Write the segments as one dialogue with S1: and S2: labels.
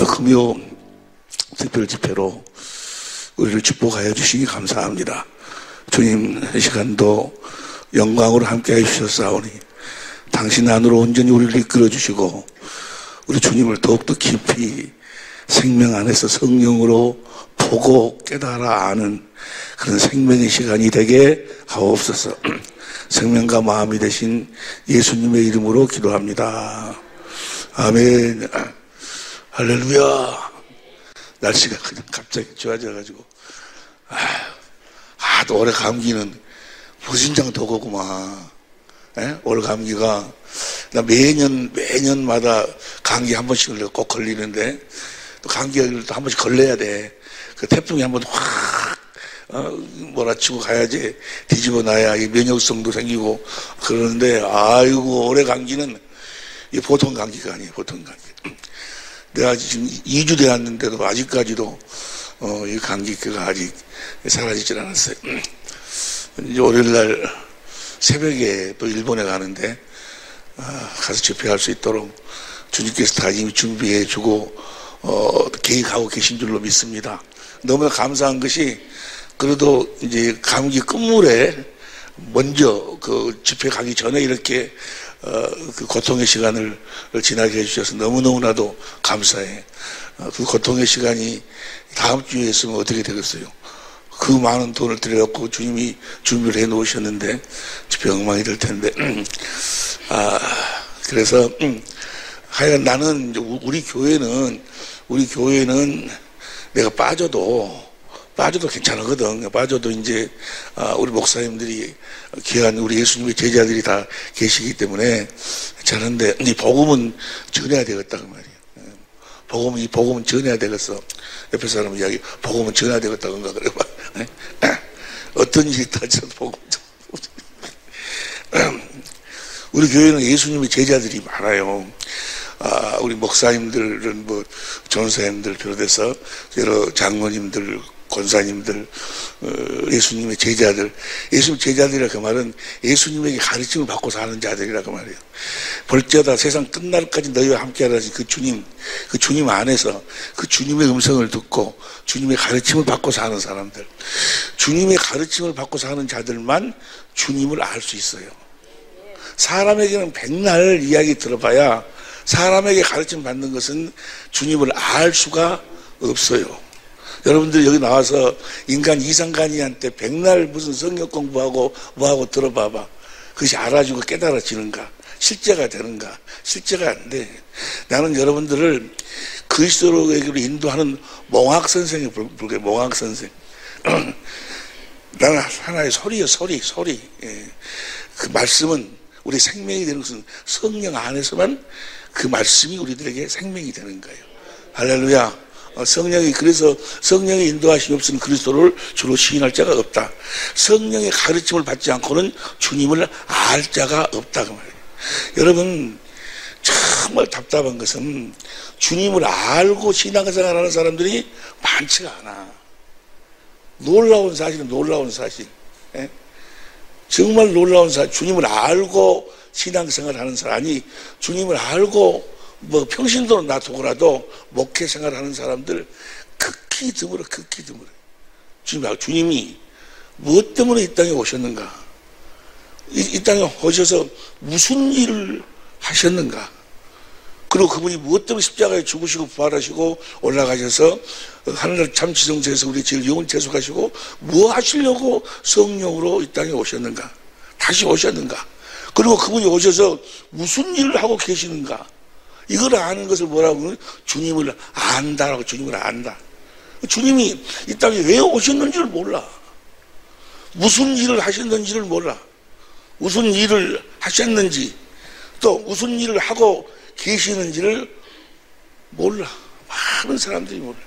S1: 금요 특별 집회로 우리를 축복하여 주시기 감사합니다. 주님, 이 시간도 영광으로 함께 해주셨사오니 당신 안으로 온전히 우리를 이끌어 주시고 우리 주님을 더욱더 깊이 생명 안에서 성령으로 보고 깨달아 아는 그런 생명의 시간이 되게 하옵소서. 생명과 마음이 되신 예수님의 이름으로 기도합니다. 아멘. 할렐루야. 날씨가 그냥 갑자기 좋아져가지고 또 올해 감기는 무진장 더고구만. 올 감기가 나 매년마다 감기 한 번씩 꼭 걸리는데 또 감기를 또 한 번씩 걸려야 돼. 그 태풍이 한 번 확 몰아치고 가야지 뒤집어 놔야 이 면역성도 생기고 그러는데 아이고 올해 감기는 이 보통 감기가 아니에요. 보통 감기. 내가 지금 2주 되었는데도 아직까지도 이 감기가 아직 사라지질 않았어요. 이제 월요일날 새벽에 또 일본에 가는데 가서 집회할 수 있도록 주님께서 다 이미 준비해 주고 계획하고 계신 줄로 믿습니다. 너무나 감사한 것이 그래도 이제 감기 끝물에 먼저 그 집회 가기 전에 이렇게 그 고통의 시간을 지나게 해주셔서 너무너무나도 감사해. 그 고통의 시간이 다음 주에 있으면 어떻게 되겠어요? 그 많은 돈을 들여갖고 주님이 준비를 해 놓으셨는데 집회 엉망이 될 텐데. 그래서 하여간 나는 우리 교회는 내가 빠져도 괜찮거든. 빠져도 이제 우리 목사님들이 귀한 우리 예수님의 제자들이 다 계시기 때문에 괜찮은데 이 복음은 전해야 되겠다 그 말이에요. 이 복음은 전해야 되겠어. 옆에 사람 이야기 복음은 전해야 되겠다 그런가 그래 봐. 어떤 일이 터져도 복음. 우리 교회는 예수님의 제자들이 많아요. 우리 목사님들은 뭐 전사님들 비롯해서 여러 장로님들, 권사님들, 예수님의 제자들. 예수님 제자들이라 그 말은 예수님에게 가르침을 받고 사는 자들이라 그 말이에요. 볼지어다 세상 끝날까지 너희와 함께하라지 그 주님 안에서 그 주님의 음성을 듣고 주님의 가르침을 받고 사는 사람들. 주님의 가르침을 받고 사는 자들만 주님을 알 수 있어요. 사람에게는 백날 이야기 들어봐야 사람에게 가르침 받는 것은 주님을 알 수가 없어요. 여러분들 여기 나와서 인간 이상간이한테 백날 무슨 성경 공부하고 뭐하고 들어봐봐. 그것이 알아주고 깨달아지는가? 실제가 되는가? 실제가 안 돼. 나는 여러분들을 그리스도로에게로 인도하는 몽학 선생이 불게 몽학 선생. 나는 하나의 소리요, 소리. 예. 그 말씀은 우리 생명이 되는 것은 성령 안에서만 그 말씀이 우리들에게 생명이 되는 거예요. 할렐루야. 그래서 성령의 인도하심이 없으면 그리스도를 주로 시인할 자가 없다. 성령의 가르침을 받지 않고는 주님을 알 자가 없다 그 말이에요. 여러분 정말 답답한 것은 주님을 알고 신앙생활하는 사람들이 많지가 않아. 놀라운 사실은 놀라운 사실. 예? 정말 놀라운 사실. 주님을 알고 신앙생활하는 사람이 주님을 알고 뭐 평신도는 놔두고라도 목회 생활하는 사람들 극히 드물어. 주님이 무엇 때문에 이 땅에 오셨는가? 이 땅에 오셔서 무슨 일을 하셨는가? 그리고 그분이 무엇 때문에 십자가에 죽으시고 부활하시고 올라가셔서 하늘날 참 지성소에서 우리 죄를 영원 대속하시고 뭐 하시려고 성령으로 이 땅에 오셨는가? 다시 오셨는가? 그리고 그분이 오셔서 무슨 일을 하고 계시는가? 이걸 아는 것을 뭐라고 하면 주님을 안다라고. 주님을 안다. 주님이 이 땅에 왜 오셨는지를 몰라. 무슨 일을 하셨는지를 몰라. 무슨 일을 하셨는지 또 무슨 일을 하고 계시는지를 몰라. 많은 사람들이 몰라.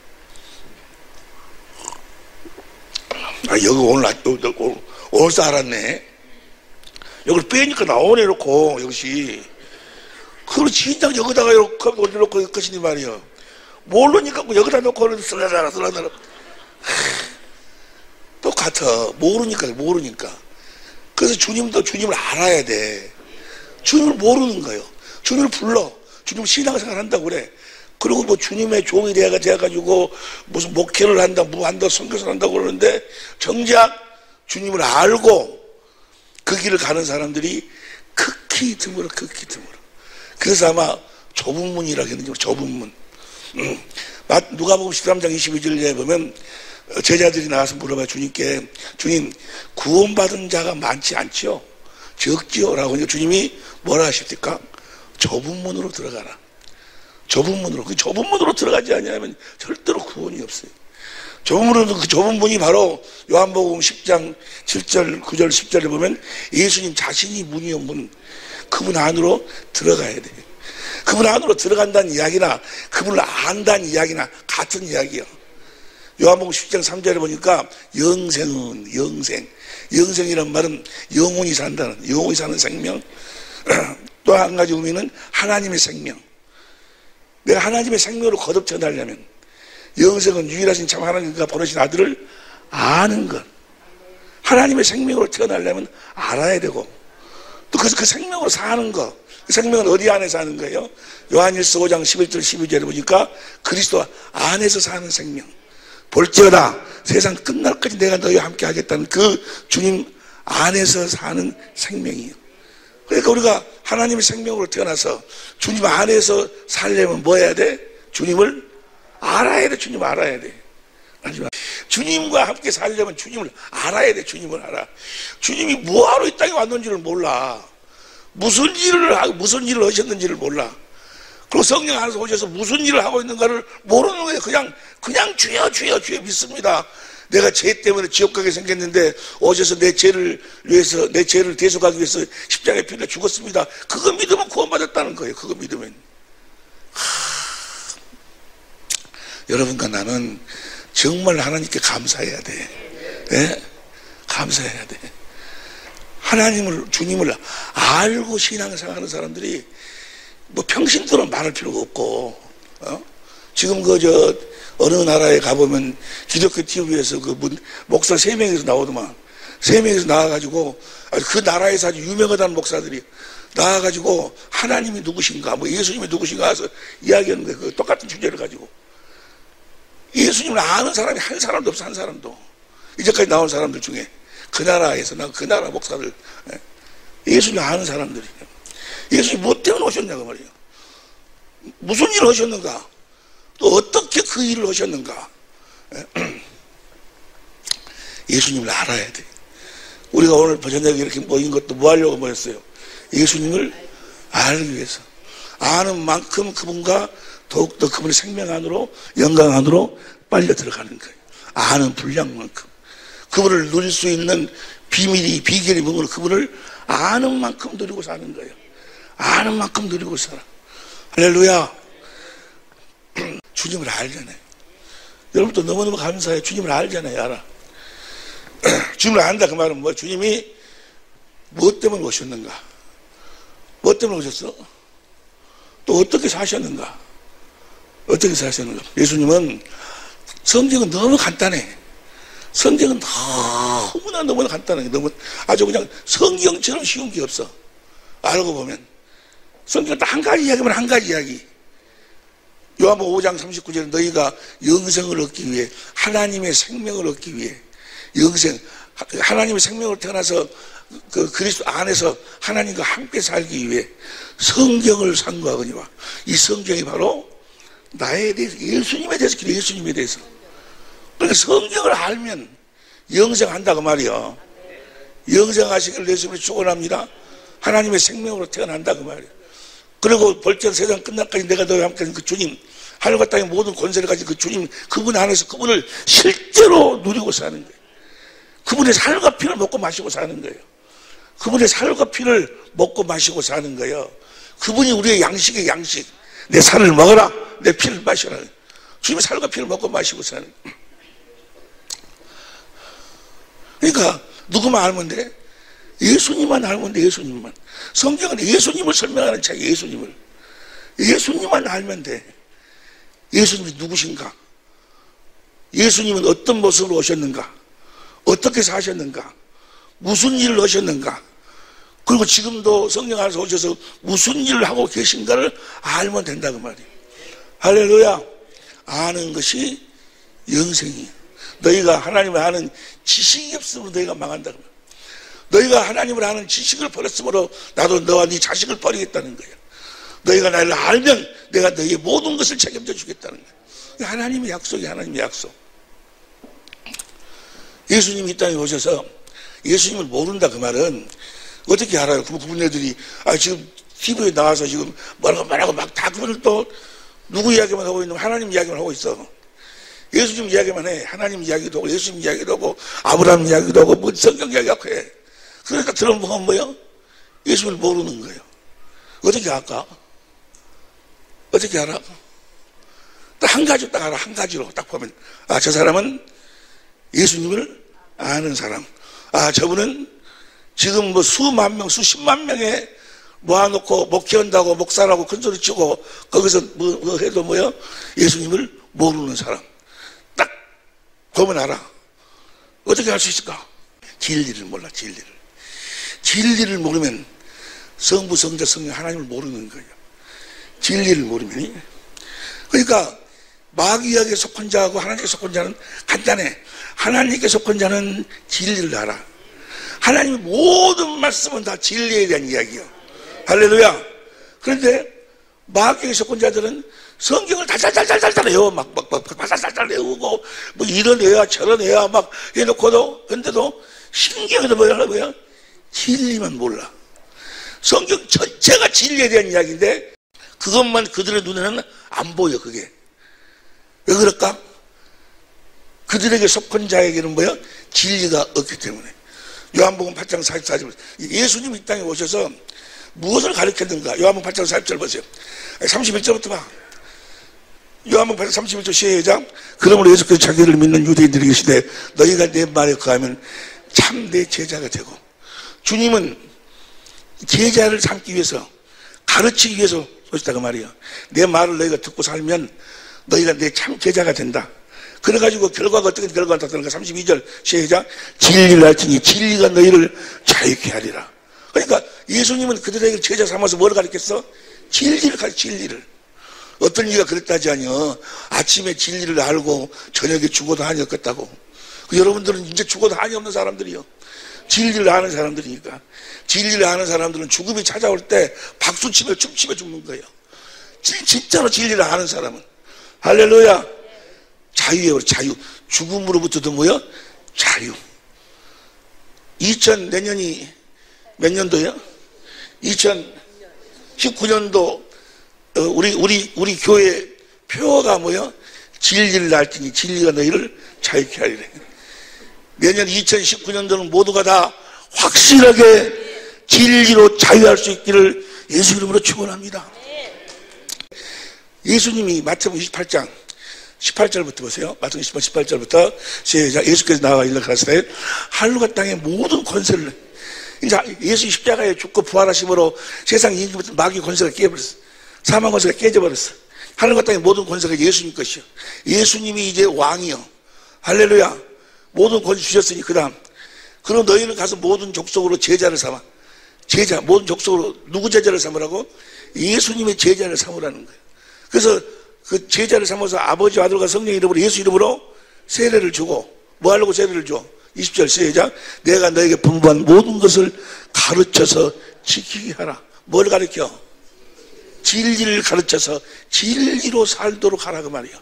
S1: 여기 오늘서 알았네. 여기를 빼니까 나오네 놓고 역시. 그걸 진작 여기다가 이렇게 올려놓고 것이니 말이야. 모르니까 여기다 놓고 쓸라라. 똑같아. 모르니까. 그래서 주님도 주님을 알아야 돼. 주님을 모르는 거예요. 주님을 불러. 주님 신앙생활 한다고 그래. 그리고 뭐 주님의 종이 돼가지고 무슨 목회를 한다, 뭐 한다, 선교사를 한다고 그러는데 정작 주님을 알고 그 길을 가는 사람들이 극히 드물어. 그래서 아마 좁은 문이라고 했는지, 좁은 문. 누가복음 13장 22절에 보면 제자들이 나와서 물어봐요. 주님께, 주님, 구원받은 자가 많지 않지요? 적지요? 라고 하니까 주님이 뭐라 하십니까? 좁은 문으로 들어가라. 좁은 문으로. 그 좁은 문으로 들어가지 않으면 절대로 구원이 없어요. 좁은 문으로, 그 좁은 문이 바로 요한복음 10장 7절, 9절, 10절에 보면 예수님 자신이 문이요, 문. 그분 안으로 들어가야 돼요. 그분 안으로 들어간다는 이야기나 그분을 안다는 이야기나 같은 이야기예요. 요한복음 10장 3절에 보니까 영생은 영생이란 말은 영원히 산다는, 영원히 사는 생명. 또 한 가지 의미는 하나님의 생명. 내가 하나님의 생명으로 거듭 전하려면 영생은 유일하신 참 하나님과 보내신 아들을 아는 것. 하나님의 생명으로 태어나려면 알아야 되고, 또 그 생명으로 사는 것. 그 생명은 어디 안에 사는 거예요? 요한일서 5장 11절 12절에 보니까 그리스도 안에서 사는 생명. 볼지어다 세상 끝날까지 내가 너희와 함께 하겠다는 그 주님 안에서 사는 생명이에요. 그러니까 우리가 하나님의 생명으로 태어나서 주님 안에서 살려면 뭐 해야 돼? 주님을 알아야 돼. 주님을 알아야 돼. 주님과 함께 살려면 주님을 알아야 돼. 주님을 알아. 주님이 뭐하러 이 땅에 왔는지를 몰라. 무슨 일을 하셨는지를 몰라. 그리고 성령 안에서 오셔서 무슨 일을 하고 있는가를 모르는 거예요. 그냥 주여 믿습니다. 내가 죄 때문에 지옥 가게 생겼는데 오셔서 내 죄를 대속하기 위해서 십자가에 피를 죽었습니다. 그거 믿으면 구원받았다는 거예요. 그거 믿으면. 여러분과 나는 정말 하나님께 감사해야 돼. 네? 감사해야 돼. 주님을 알고 신앙생활하는 사람들이 뭐 평신도로 말할 필요가 없고, 지금 어느 나라에 가보면 기독교 TV에서 목사 3명에서 나오더만. 3명에서 나와가지고 그 나라에서 아주 유명하다는 목사들이 나와가지고 하나님이 누구신가, 뭐 예수님이 누구신가 해서 이야기하는 거예요. 그 똑같은 주제를 가지고. 예수님을 아는 사람이 한 사람도 없어, 한 사람도. 이제까지 나온 사람들 중에. 그 나라에서, 그 나라 목사들. 예수님 아는 사람들이. 예수님 뭐 때문에 오셨냐고 말이에요. 무슨 일을 하셨는가? 또 어떻게 그 일을 하셨는가? 예수님을 알아야 돼. 우리가 오늘 저녁에 이렇게 모인 것도 뭐 하려고 모였어요? 예수님을 알기 위해서. 아는 만큼 그분과 더욱더 그분의 생명 안으로, 영광 안으로 빨려 들어가는 거예요. 아는 분량만큼. 그분을 누릴 수 있는 비결이 뭔가 그분을 아는 만큼 누리고 사는 거예요. 아는 만큼 누리고 살아. 할렐루야. 주님을 알잖아요. 여러분도 너무너무 감사해요. 주님을 알잖아요. 알아. 주님을 안다 그 말은 뭐? 주님이 무엇 때문에 오셨는가? 무엇 때문에 오셨어? 또 어떻게 사셨는가? 어떻게 사셨는가? 예수님은 성경은 너무 간단해. 성경은 너무나 간단해. 아주 그냥 성경처럼 쉬운 게 없어. 알고 보면. 성경은 딱 한 가지 이야기면 한 가지 이야기. 요한복음 5장 39절에 너희가 영생을 얻기 위해, 하나님의 생명을 얻기 위해, 하나님의 생명으로 태어나서 그 그리스도 안에서 하나님과 함께 살기 위해 성경을 상고하거니와, 이 성경이 바로 나에 대해서, 예수님에 대해서 기도, 예수님에 대해서. 그러니까 성경을 알면 영생한다고 말이요. 영생하시기를 예수님을 축원합니다. 하나님의 생명으로 태어난다고 말이요. 그리고 벌써 세상 끝날까지 내가 너와 함께 하는 그 주님, 하늘과 땅의 모든 권세를 가진 그 주님, 그분 안에서 그분을 실제로 누리고 사는 거예요. 그분의 살과 피를 먹고 마시고 사는 거예요. 그분의 살과 피를 먹고 마시고 사는 거예요. 그분이 우리의 양식의 양식. 내 살을 먹어라, 내 피를 마셔라. 주님의 살과 피를 먹고 마시고 사는 거예요. 그러니까 누구만 알면 돼? 예수님만 알면 돼. 예수님만. 성경은 예수님을 설명하는 책이에요. 예수님만 알면 돼. 예수님이 누구신가? 예수님은 어떤 모습으로 오셨는가? 어떻게 사셨는가? 무슨 일을 하셨는가? 그리고 지금도 성령 안에서 오셔서 무슨 일을 하고 계신가를 알면 된다고 말이에요. 할렐루야. 아는 것이 영생이에요. 너희가 하나님을 아는 지식이 없으면 너희가 망한다. 너희가 하나님을 아는 지식을 버렸으므로 나도 너와 네 자식을 버리겠다는 거예요. 너희가 나를 알면 내가 너희의 모든 것을 책임져 주겠다는 거예요. 하나님의 약속이 하나님의 약속. 예수님이 이 땅에 오셔서 예수님을 모른다 그 말은 어떻게 알아요? 그분 애들이 지금 TV에 나와서 지금 뭐라고 막 다 그분을 또 누구 이야기만 하고 있는 하나님 이야기만 하고 있어. 예수님 이야기만 해. 하나님 이야기도 하고 예수님 이야기도 하고 아브라함 이야기도 하고 뭐 성경 이야기하고 해. 그러니까 들어보면 뭐요? 예수님을 모르는 거예요. 어떻게 알까? 어떻게 알아? 딱 한 가지 딱 알아. 한 가지로 딱 보면 저 사람은 예수님을 아는 사람. 저분은 지금 뭐 수만 명, 수십만 명에 모아놓고 목회한다고 목사라고 큰소리 치고 거기서 뭐 해도 뭐요? 예수님을 모르는 사람. 딱 보면 알아. 어떻게 알 수 있을까? 진리를 몰라. 진리를 모르면 성부, 성자, 성령 하나님을 모르는 거예요. 진리를 모르면. 그러니까 마귀에게 속한 자하고 하나님께 속한 자는 간단해. 하나님께 속한 자는 진리를 알아. 하나님의 모든 말씀은 다 진리에 대한 이야기예요. 할렐루야. 그런데 마귀에게 속한 자들은 성경을 달달달달달 외워 막 달달달달 외우고 뭐 이런 애야 저런 애야 막 해놓고도 근데도 신경에도 뭐야 진리만 몰라. 성경 전체가 진리에 대한 이야기인데 그것만 그들의 눈에는 안 보여. 그게 왜 그럴까? 그들에게 속한 자에게는 뭐야? 진리가 없기 때문에. 요한복음 8장 44절 예수님이 이 땅에 오셔서 무엇을 가르쳤는가? 요한복음 8장 40절 보세요. 31절부터 봐. 요한복음 8장 31절 시작. 그러므로 예수께서 자기를 믿는 유대인들에게 이르시되 너희가 내 말에 거하면 참 내 제자가 되고. 주님은 제자를 삼기 위해서 가르치기 위해서 오셨다 그 말이에요. 내 말을 너희가 듣고 살면 너희가 내 참 제자가 된다. 그래가지고 결과가 어떻게 결과가 나타나는가? 32절 시작. 진리를 알지니 진리가 너희를 자유케 하리라. 그러니까 예수님은 그들에게 제자 삼아서 뭘 가르쳤어? 진리를 가르쳐. 진리를. 어떤 이가 그랬다지 아니요. 아침에 진리를 알고 저녁에 죽어도 한이 없겠다고. 여러분들은 이제 죽어도 한이 없는 사람들이요. 진리를 아는 사람들이니까. 진리를 아는 사람들은 죽음이 찾아올 때 박수치며 춤추며 죽는 거예요. 진짜로 진리를 아는 사람은. 할렐루야. 자유예요. 자유. 죽음으로부터도 뭐요? 자유. 내년이 몇 년도요? 2019년도 우리 교회 표어가 뭐요? 진리를 알지니 진리가 너희를 자유케 하리래. 내년 2019년도는 모두가 다 확실하게 진리로 자유할 수 있기를 예수 이름으로 축원합니다. 예수님이 마태복음 28장 18절부터 보세요. 마태복음 18절부터 시작. 예수께서 나와 일러 가라사대 하늘과 땅의 모든 권세를 이제 예수 십자가에 죽고 부활하심으로 세상 임금부터 마귀 권세가 깨버렸어. 사망 권세가 깨져버렸어. 하늘과 땅의 모든 권세가 예수님 것이요. 예수님이 이제 왕이요. 할렐루야. 모든 권세 주셨으니 그럼 너희는 가서 모든 족속으로 제자를 삼아. 제자 모든 족속으로 누구 제자를 삼으라고? 예수님의 제자를 삼으라는 거예요. 그래서 그 제자를 삼아서 아버지 아들과 성령 이름으로 예수 이름으로 세례를 주고 뭐 하려고 세례를 줘? 20절 시작. 내가 너에게 분부한 모든 것을 가르쳐서 지키게 하라. 뭘 가르쳐? 진리를 가르쳐서 진리로 살도록 하라 그 말이야.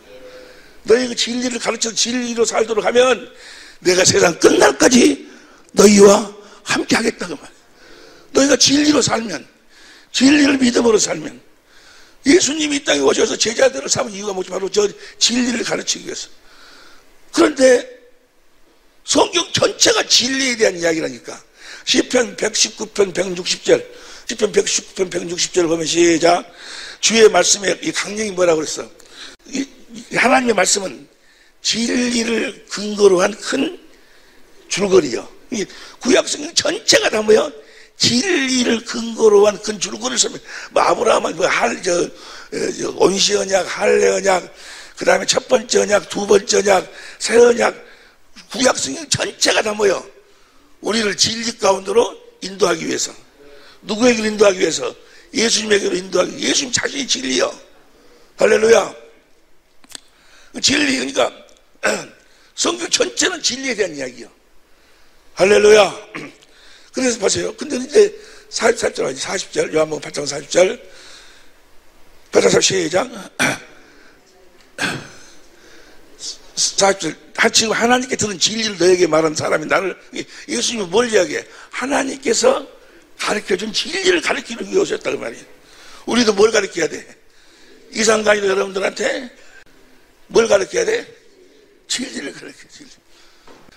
S1: 너희가 진리를 가르쳐서 진리로 살도록 하면 내가 세상 끝날까지 너희와 함께 하겠다 그 말이야. 너희가 진리로 살면, 진리를 믿음으로 살면, 예수님이 이 땅에 오셔서 제자들을 삼은 이유가 뭐지? 바로 저 진리를 가르치기 위해서. 그런데 성경 전체가 진리에 대한 이야기라니까. 시편 119편 160절, 시편 119편 160절 보면 시작. 주의 말씀에 이 강령이 뭐라고 그랬어? 하나님의 말씀은 진리를 근거로 한 큰 줄거리요. 이 구약성경 전체가 다 뭐야? 진리를 근거로 한 큰 줄거리를 쓰면 뭐 아브라함은 온시 언약, 할례 언약, 그 다음에 첫 번째 언약, 두 번째 언약, 새 언약, 구약성경 전체가 다 뭐요? 우리를 진리 가운데로 인도하기 위해서. 누구에게로 인도하기 위해서? 예수님에게로 인도하기 위해서. 예수님 자신이 진리요. 할렐루야. 진리, 그러니까 성경 전체는 진리에 대한 이야기요. 할렐루야. 그래서 보세요. 근데 이제 44절, 40절, 요한복음 8장 40절, 8장 40장, 40절, 지금 하나님께 들은 진리를 너에게 말한 사람이 나를, 예수님이 뭘 이야기해? 하나님께서 가르쳐준 진리를 가르치는 게 오셨다고 말이에요. 우리도 뭘 가르쳐야 돼? 이상가이도 여러분들한테 뭘 가르쳐야 돼? 진리를 가르쳐, 진리.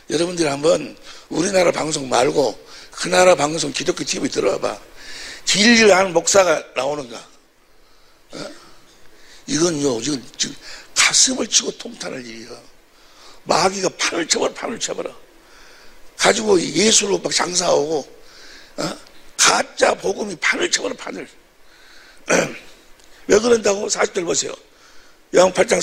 S1: 여러분들이 한번 우리나라 방송 말고 그 나라 방송 기독교 TV 들어봐. 진리를 아는 목사가 나오는가? 어? 이건 지금 가슴을 치고 통탄할 일이야. 마귀가 판을 쳐버려. 가지고 예수로 막 장사하고, 가짜 복음이 판을 쳐버려, 판을. 왜 그런다고? 40절 보세요. 요한복음 8장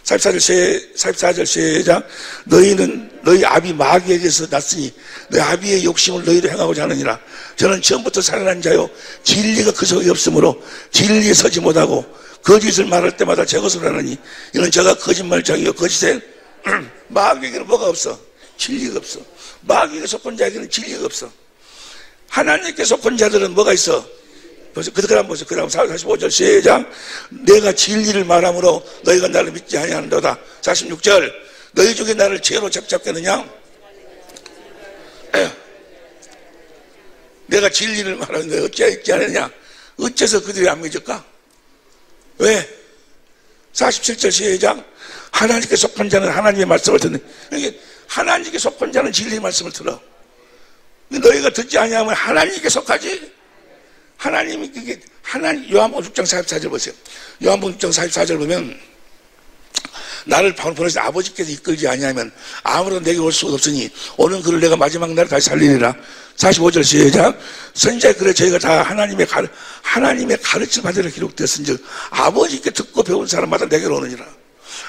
S1: 44절 시작. 너희는 너희 아비 마귀에게서 났으니 너희 아비의 욕심을 너희도 행하고자 하느니라. 저는 처음부터 살아난 자요 진리가 그 속에 없으므로 진리에 서지 못하고 거짓을 말할 때마다 제 것을 하느니 이는 저가 거짓말장이요 거짓에 마귀에게는 뭐가 없어? 진리가 없어. 마귀에게 속한 자에게는 진리가 없어. 하나님께 속한 자들은 뭐가 있어? 그 다음 보세요. 그 다음 45절 시작. 내가 진리를 말함으로 너희가 나를 믿지 아니하는도다. 46절. 너희 중에 나를 죄로 잡잡겠느냐? 내가 진리를 말하는데 어찌 있지 않느냐? 어째서 그들이 안 믿을까? 왜? 47절 시작. 하나님께 속한 자는 하나님의 말씀을 듣는. 이게 하나님께 속한 자는 진리의 말씀을 들어. 너희가 듣지 아니하면 하나님께 속하지? 하나님이 그게 요한복음 6장 44절 보세요. 요한복음 6장 44절 보면 나를 보내서 아버지께서 이끌지 아니하면 아무도 내게 올 수가 없으니 오는 그를 내가 마지막 날에 다시 살리리라. 45절 시작. 선지자의 글에 저희가 다 하나님의 가르침을 받으려 기록되었은즉 아버지께 듣고 배운 사람마다 내게로 오느니라.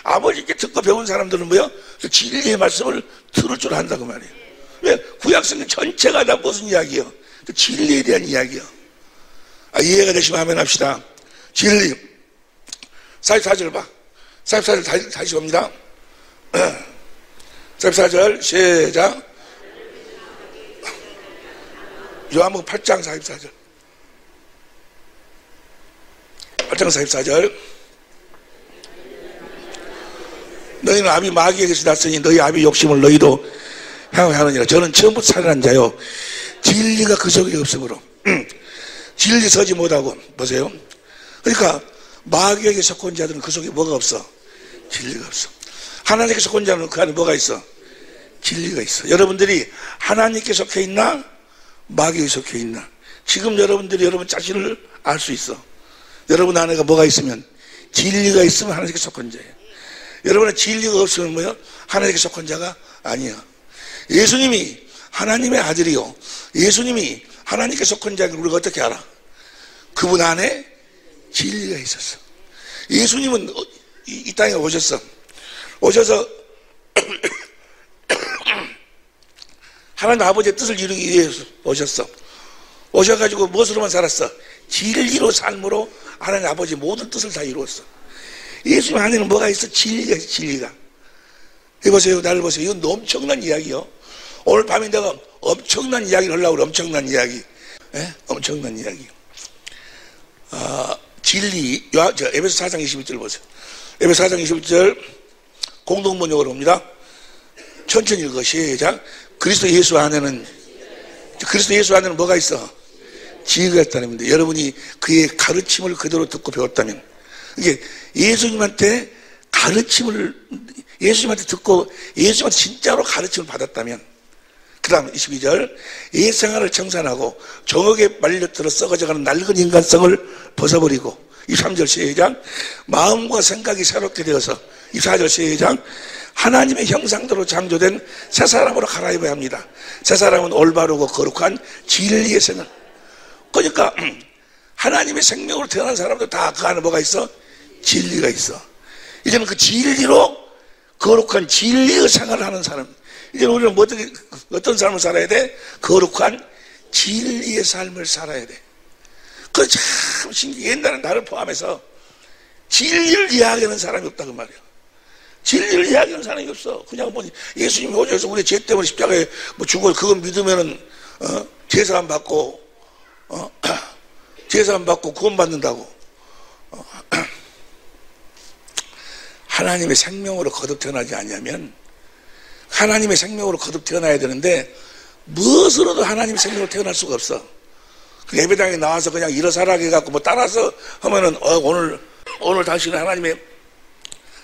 S1: 아버지께 듣고 배운 사람들은 뭐야? 진리의 말씀을 들을 줄 안다고 말이에요. 왜? 구약성경 전체가 다 무슨 이야기예요? 진리에 대한 이야기예요. 이해가 되시면 하면 합시다. 진리. 44절 봐. 44절 다시 봅니다. 44절 시작. 요한복음 8장 44절. 8장 44절. 너희는 아비 마귀에게서 났으니 너희 아비 욕심을 너희도 향하느니라. 저는 처음부터 살아난 자요 진리가 그 속에 없으므로 진리 서지 못하고. 보세요. 그러니까 마귀에게 속한 자들은 그 속에 뭐가 없어? 진리가 없어. 하나님께 속한 자는 그 안에 뭐가 있어? 진리가 있어. 여러분들이 하나님께 속해 있나? 마귀에 속해 있나? 지금 여러분들이 여러분 자신을 알 수 있어. 여러분 안에가 뭐가 있으면? 진리가 있으면 하나님께 속한 자예요. 여러분의 진리가 없으면 뭐요? 하나님께 속한 자가 아니야. 예수님이 하나님의 아들이요 예수님이 하나님께 속한 자를 우리가 어떻게 알아? 그분 안에 진리가 있었어. 예수님은 이 땅에 오셔서 하나님 아버지의 뜻을 이루기 위해서 오셨어. 오셔가지고 무엇으로만 살았어? 진리로 삶으로 하나님 아버지의 모든 뜻을 다 이루었어. 예수님 안에는 뭐가 있어? 진리가 있어. 진리가. 해보세요. 나를 보세요. 이건 엄청난 이야기요. 오늘 밤에 내가 엄청난 이야기를 하려고 그래. 엄청난 이야기. 예? 엄청난 이야기. 진리. 에베소 4장 21절 보세요. 에베소 4장 21절 공동번역으로 봅니다. 천천히 읽어. 시작. 그리스도 예수 안에는 뭐가 있어? 지혜가 있다는 겁니다. 여러분이 그의 가르침을 그대로 듣고 배웠다면, 이게 예수님한테 듣고 예수님한테 진짜로 가르침을 받았다면, 그 다음 22절 옛생활을 청산하고 정욕에 말려들어 썩어져가는 낡은 인간성을 벗어버리고, 23절 시작. 마음과 생각이 새롭게 되어서, 24절 시작. 하나님의 형상대로 창조된 새 사람으로 갈아입어야 합니다. 새 사람은 올바르고 거룩한 진리의 생활. 그러니까 하나님의 생명으로 태어난 사람도 다 그 안에 뭐가 있어? 진리가 있어. 이제는 그 진리로 거룩한 진리의 생활을 하는 사람. 이제 우리는 어떤 삶을 살아야 돼? 거룩한 진리의 삶을 살아야 돼. 그거 참 신기해. 옛날에 나를 포함해서 진리를 이해하는 사람이 없다고 말이야. 진리를 이해하는 사람이 없어. 그냥 뭐 예수님이 오셔서 우리 죄 때문에 십자가에 뭐 죽어 그거 믿으면은 제사 안 받고 제사 안 받고 구원 받는다고. 하나님의 생명으로 거듭 태어나지 않냐면 하나님의 생명으로 거듭 태어나야 되는데 무엇으로도 하나님의 생명으로 태어날 수가 없어. 그 예배당에 나와서 그냥 일어서라고 해갖고 뭐 따라서 하면은 오늘 당신은 하나님의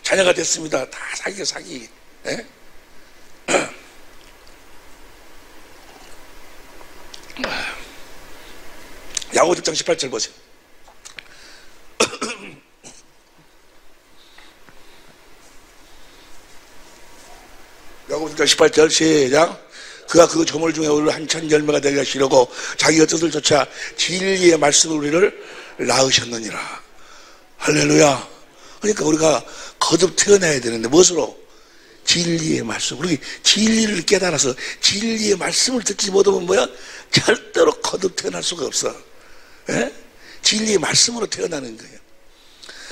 S1: 자녀가 됐습니다. 다 사기야 사기. 예? 야고보 1장 18절 보세요. 야고보 1장 18절 시작. 그가 그 조물 중에 우리를 한천 열매가 되게 하시려고 자기의 뜻을 쫓아 진리의 말씀으로 우리를 낳으셨느니라. 할렐루야. 그러니까 우리가 거듭 태어나야 되는데 무엇으로? 진리의 말씀. 우리 진리를 깨달아서 진리의 말씀을 듣지 못하면 뭐야? 절대로 거듭 태어날 수가 없어. 예? 진리의 말씀으로 태어나는 거예요.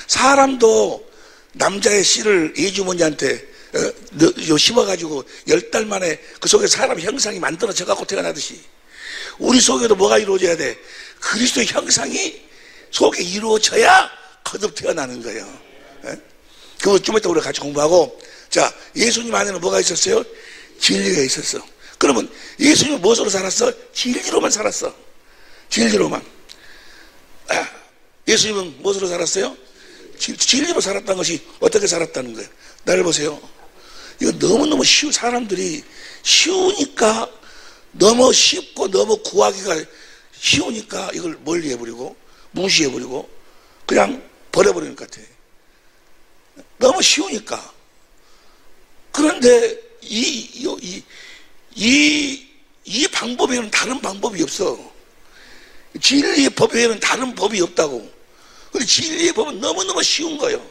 S1: 사람도 남자의 씨를 예주머니한테 심어가지고 10달 만에 그 속에 사람 형상이 만들어져 갖고 태어나듯이 우리 속에도 뭐가 이루어져야 돼? 그리스도의 형상이 속에 이루어져야 거듭 태어나는 거예요. 예? 그거 좀 이따 우리가 같이 공부하고. 자, 예수님 안에는 뭐가 있었어요? 진리가 있었어. 그러면 예수님은 무엇으로 살았어? 진리로만 살았어. 진리로만. 예수님은 무엇으로 살았어요? 진리로 살았다는 것이 어떻게 살았다는 거예요? 나를 보세요. 이거 너무너무 사람들이 쉬우니까 너무 쉽고 너무 구하기가 쉬우니까 이걸 멀리해버리고 무시해버리고 그냥 버려버리는 것 같아요. 너무 쉬우니까. 그런데 이 방법 외에는 다른 방법이 없어. 진리의 법 외에는 다른 법이 없다고. 근데 진리의 법은 너무너무 쉬운 거예요.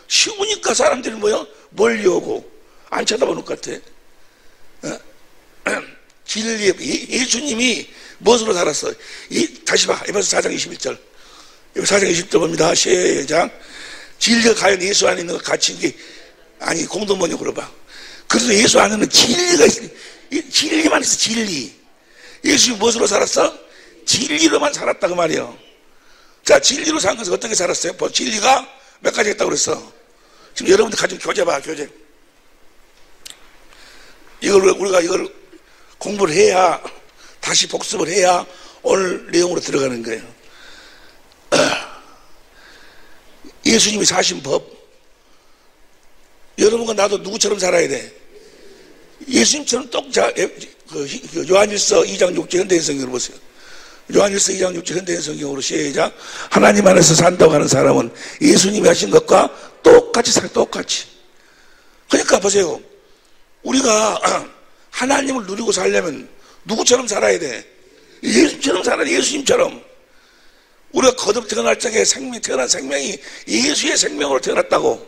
S1: 쉬우니까 사람들이 뭐요? 멀리오고 안 쳐다보는 것 같아. 진리의 예수님이 무엇으로 살았어? 다시 봐. 에베소 4장 21절. 4장 20절 봅니다. 시작. 진리가 과연 예수 안에 있는 것 같이 아니 공동번역 물어봐. 그래서 예수 안에는 진리가 있어. 진리만 있어. 진리. 예수님이 무엇으로 살았어? 진리로만 살았다고 말이에요. 자, 진리로 산 것은 어떻게 살았어요? 진리가 몇 가지 있다고 그랬어. 지금 여러분들 가지고 교재 봐. 교재. 우리가 이걸 공부를 해야 다시 복습을 해야 오늘 내용으로 들어가는 거예요. 예수님이 사신 법. 여러분과 나도 누구처럼 살아야 돼? 예수님처럼 요한일서 2장 6절 현대인 성경으로 보세요. 요한일서 2장 6절 현대인 성경으로 시작. 하나님 안에서 산다고 하는 사람은 예수님이 하신 것과 똑같이 살아. 똑같이. 그러니까 보세요. 우리가 하나님을 누리고 살려면 누구처럼 살아야 돼? 예수님처럼 살아야 돼. 예수님처럼. 우리가 거듭 태어날 적에 태어난 생명이 예수의 생명으로 태어났다고.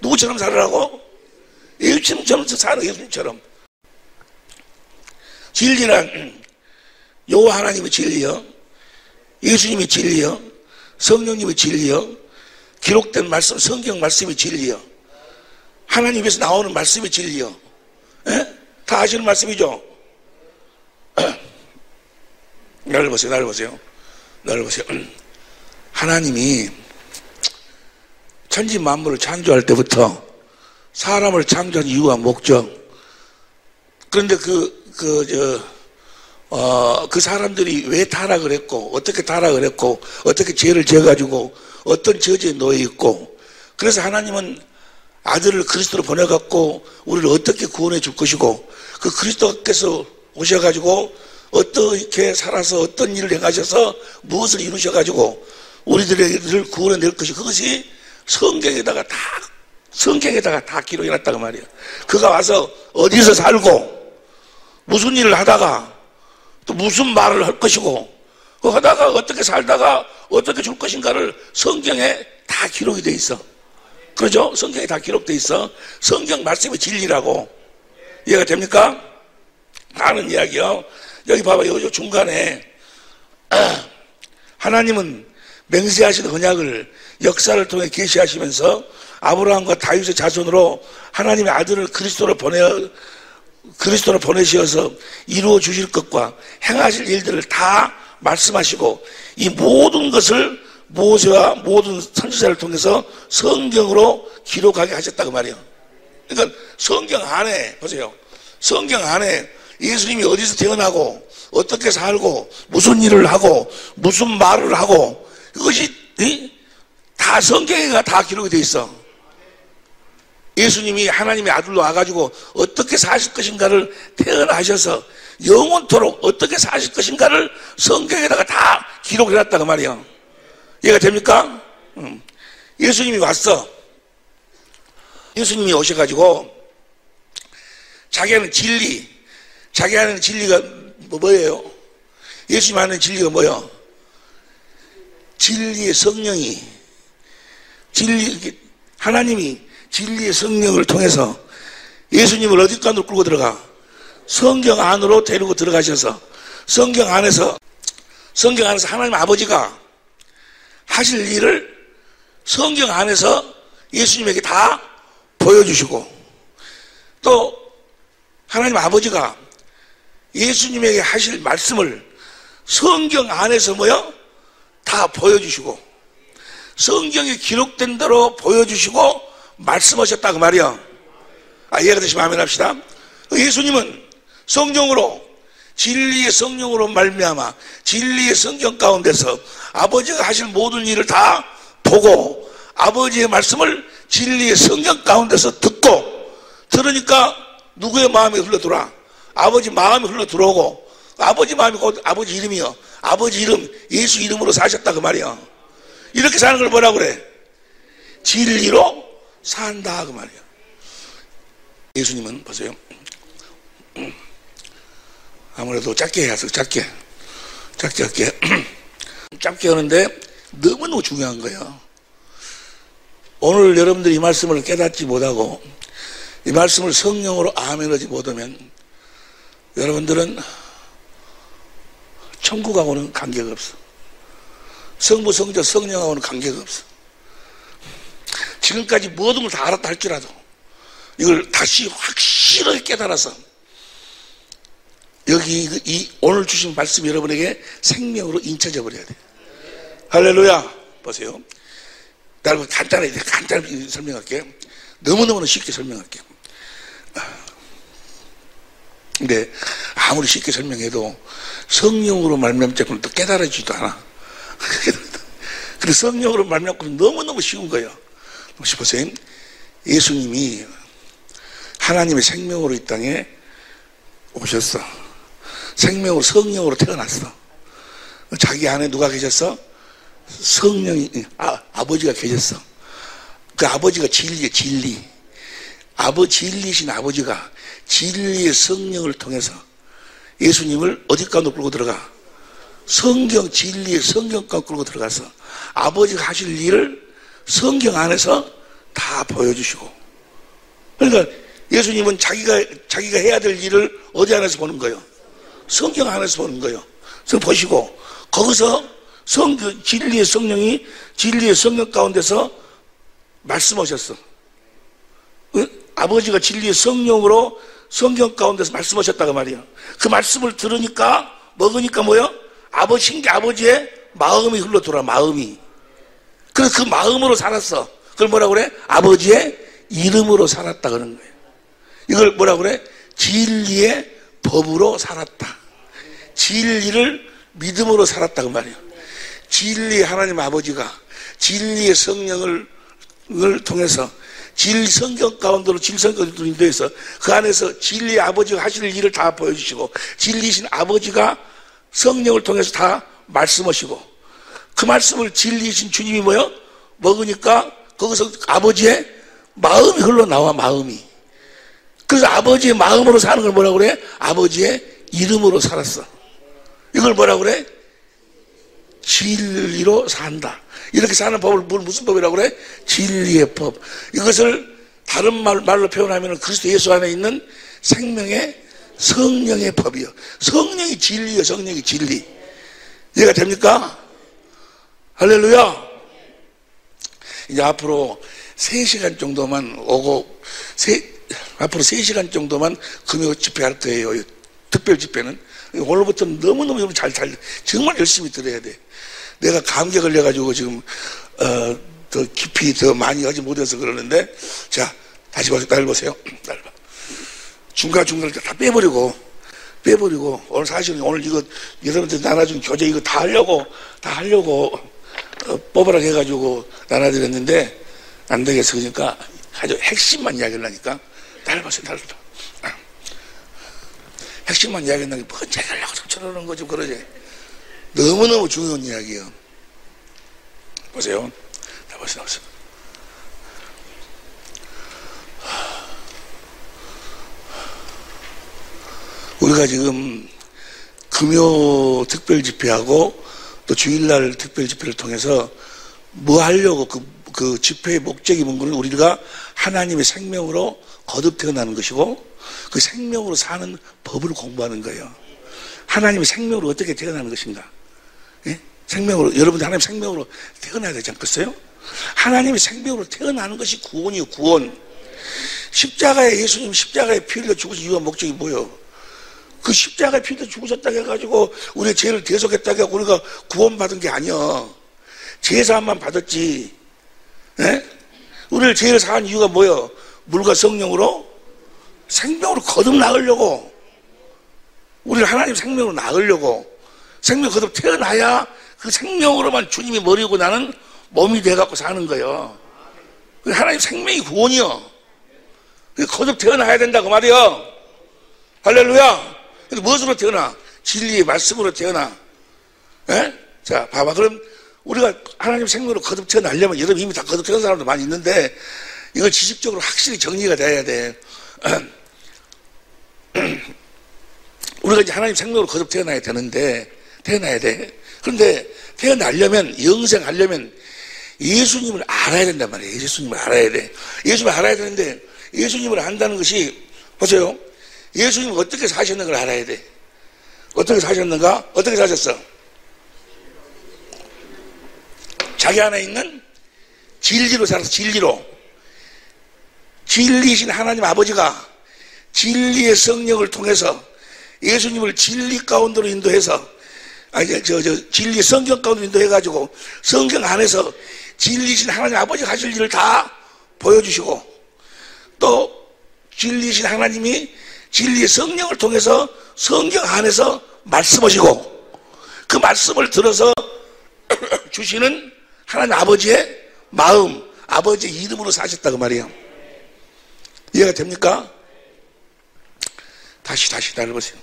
S1: 누구처럼 살으라고? 예수님처럼 사는 예수님처럼. 진리란 여호와 하나님의 진리요, 예수님이 진리요, 성령님의 진리요, 기록된 말씀, 성경 말씀이 진리요, 하나님에서 나오는 말씀이 진리요. 에? 다 아시는 말씀이죠? 나를 보세요. 나를 보세요. 나를 보세요. 하나님이 천지 만물을 창조할 때부터 사람을 창조한 이유와 목적. 그런데 그 사람들이 왜 타락을 했고, 어떻게 타락을 했고, 어떻게 죄를 지어가지고, 어떤 저주에 놓여 있고, 그래서 하나님은 아들을 그리스도로 보내갖고, 우리를 어떻게 구원해 줄 것이고, 그 그리스도께서 오셔가지고, 어떻게 살아서 어떤 일을 해가셔서 무엇을 이루셔가지고, 우리들을 구원해 낼 것이, 그것이 성경에다가 다 기록해 놨다고 말이에요. 그가 와서 어디서 살고, 무슨 일을 하다가, 또 무슨 말을 할 것이고, 그 하다가 어떻게 살다가 어떻게 줄 것인가를 성경에 다 기록이 돼 있어. 그러죠? 성경에 다 기록돼 있어. 성경 말씀이 진리라고. 이해가 됩니까? 하는 이야기요. 여기 봐봐. 여기 중간에 하나님은 맹세하신 언약을 역사를 통해 계시하시면서 아브라함과 다윗의 자손으로 하나님의 아들을 그리스도로 보내시어서 이루어 주실 것과 행하실 일들을 다 말씀하시고 이 모든 것을 모세와 모든 선지자를 통해서 성경으로 기록하게 하셨다고 말이에요. 그러니까 성경 안에 보세요. 성경 안에 예수님이 어디서 태어나고 어떻게 살고 무슨 일을 하고 무슨 말을 하고 그것이 다 성경에 다 기록이 돼 있어. 예수님이 하나님의 아들로 와가지고 어떻게 사실 것인가를 태어나셔서 영원토록 어떻게 사실 것인가를 성경에다가 다 기록해놨다고 말이에요. 이해가 됩니까? 예수님이 왔어. 예수님이 오셔가지고 자기 안에 진리가 뭐예요? 예수님 안에 진리가 뭐예요? 진리의 성령이 하나님이 진리의 성령을 통해서 예수님을 어디까지 끌고 들어가? 성경 안으로 데리고 들어가셔서 성경 안에서 하나님 아버지가 하실 일을 성경 안에서 예수님에게 다 보여주시고 또 하나님 아버지가 예수님에게 하실 말씀을 성경 안에서 다 보여주시고 성경에 기록된 대로 보여주시고 말씀하셨다고 말이야. 이해가 되시면 아멘 합시다. 예수님은 성령으로 진리의 성령으로 말미암아 진리의 성경 가운데서 아버지가 하실 모든 일을 다 보고 아버지의 말씀을 진리의 성경 가운데서 들으니까 누구의 마음이 흘러들어와? 아버지 마음이 흘러들어오고 아버지 마음이 곧 아버지 이름이요. 아버지 이름 예수 이름으로 사셨다 그 말이야. 이렇게 사는 걸 뭐라고 그래? 진리로 산다 그 말이야. 예수님은 보세요. 아무래도 짧게 해야죠. 짧게 하는데 너무너무 중요한 거예요. 오늘 여러분들이 이 말씀을 깨닫지 못하고 이 말씀을 성령으로 아멘하지 못하면 여러분들은 천국하고는 관계가 없어. 성부, 성자, 성령하고는 관계가 없어. 지금까지 모든 걸 다 알았다 할지라도 이걸 다시 확실하게 깨달아서 여기 이 오늘 주신 말씀이 여러분에게 생명으로 인쳐져 버려야 돼. 할렐루야. 보세요. 나를 간단히 설명할게. 너무너무 쉽게 설명할게. 근데 아무리 쉽게 설명해도 성령으로 말미암자고는 또 깨달아지지도 않아. 근데 성령으로 말미암고는 너무너무 쉬운 거예요. 혹시 보세요. 예수님이 하나님의 생명으로 이 땅에 오셨어. 생명으로 성령으로 태어났어. 자기 안에 누가 계셨어? 성령이 아버지가 계셨어. 그 아버지가 진리의 진리. 진리신 아버지가 진리의 성령을 통해서 예수님을 어디까지 끌고 들어가? 성경 진리의 성경까지 끌고 들어가서 아버지가 하실 일을 성경 안에서 다 보여주시고. 그러니까 예수님은 자기가 해야 될 일을 어디 안에서 보는 거예요? 성경 안에서 보는 거예요. 그래서 보시고 거기서 진리의 성령이 진리의 성경 가운데서 말씀하셨어. 아버지가 진리의 성령으로 성경 가운데서 말씀하셨다고 말이에요. 그 말씀을 들으니까 먹으니까 뭐요? 아버지의 마음이 흘러들어와. 마음이. 그래서 그 마음으로 살았어. 그걸 뭐라고 그래? 아버지의 이름으로 살았다 그런 거예요. 이걸 뭐라고 그래? 진리의 법으로 살았다. 진리를 믿음으로 살았다 그 말이에요. 진리의 하나님 아버지가 진리의 성령을 통해서 진리 성경 가운데로 진성경으로 인도해서 그 안에서 진리의 아버지가 하실 일을 다 보여주시고 진리신 아버지가 성령을 통해서 다 말씀하시고 그 말씀을 진리신 주님이 뭐요? 먹으니까 거기서 아버지의 마음이 흘러나와. 마음이. 그래서 아버지의 마음으로 사는 걸 뭐라고 그래? 아버지의 이름으로 살았어. 이걸 뭐라고 그래? 진리로 산다. 이렇게 사는 법을 무슨 법이라고 그래? 진리의 법. 이것을 다른 말로 표현하면 그리스도 예수 안에 있는 생명의 성령의 법이요. 성령이 진리요. 성령이 진리. 이해가 됩니까? 할렐루야. 이제 앞으로 3시간 정도만 오고, 앞으로 3시간 정도만 금요 집회할 거예요. 특별 집회는. 오늘부터는 너무너무 정말 열심히 들어야 돼. 내가 감기에 걸려가지고 지금, 더 깊이 더 많이 하지 못해서 그러는데, 자, 다시 보세요. 날 보세요. 날 봐. 중간중간을 다 빼버리고, 오늘 사실은 오늘 이거 여러분들 나눠준 교재 이거 다 하려고, 뽑으라 해가지고 나눠드렸는데, 안 되겠어. 그러니까 아주 핵심만 이야기를 하니까, 날 보세요. 날 봐. 핵심만 이야기하는 게 뭔지 하려고 저러는 거지, 그러지. 너무너무 중요한 이야기예요. 보세요. 다 보세요. 우리가 지금 금요 특별 집회하고 또 주일날 특별 집회를 통해서 뭐 하려고 그 집회의 목적이 뭔가는 우리가 하나님의 생명으로 거듭 태어나는 것이고 그 생명으로 사는 법을 공부하는 거예요. 하나님의 생명으로 어떻게 태어나는 것인가? 예? 생명으로, 여러분들 하나님의 생명으로 태어나야 되지 않겠어요? 하나님의 생명으로 태어나는 것이 구원이요, 구원. 예수님 십자가에 피 흘려 죽으신 이유와 목적이 뭐예요? 그 십자가에 피 흘려 죽으셨다고 해가지고 우리의 죄를 대속했다고 해서 우리가 구원받은 게 아니야. 제사함만 받았지. 예? 우리를 죄를 사한 이유가 뭐예요? 물과 성령으로 생명으로 거듭 나으려고, 우리를 하나님 생명으로 나으려고, 생명 거듭 태어나야 그 생명으로만 주님이 머리고 나는 몸이 돼갖고 사는 거예요. 하나님 생명이 구원이요. 거듭 태어나야 된다고 말이요. 할렐루야. 그래서 무엇으로 태어나? 진리의 말씀으로 태어나. 예? 자, 봐봐. 그럼 우리가 하나님 생명으로 거듭 태어나려면, 여러분 이미 다 거듭 태어난 사람도 많이 있는데, 이걸 지식적으로 확실히 정리가 돼야 돼. 우리가 이제 하나님 생명으로 거듭 태어나야 되는데, 태어나야 돼. 그런데 태어나려면, 영생하려면 예수님을 알아야 된단 말이에요. 예수님을 알아야 돼. 예수님을 알아야 되는데, 예수님을 안다는 것이, 보세요. 예수님은 어떻게 사셨는 걸 알아야 돼. 어떻게 사셨는가? 어떻게 사셨어? 자기 안에 있는 진리로 살아서, 진리로. 진리이신 하나님 아버지가 진리의 성령을 통해서 예수님을 진리 가운데로 인도해서, 진리 성경 가운데로 인도해가지고 성경 안에서 진리이신 하나님 아버지가 하실 일을 다 보여주시고, 또 진리이신 하나님이 진리의 성령을 통해서 성경 안에서 말씀하시고, 그 말씀을 들어서 주시는 하나님 아버지의 마음, 아버지의 이름으로 사셨다고 말이에요. 이해가 됩니까? 다시 나를 보세요.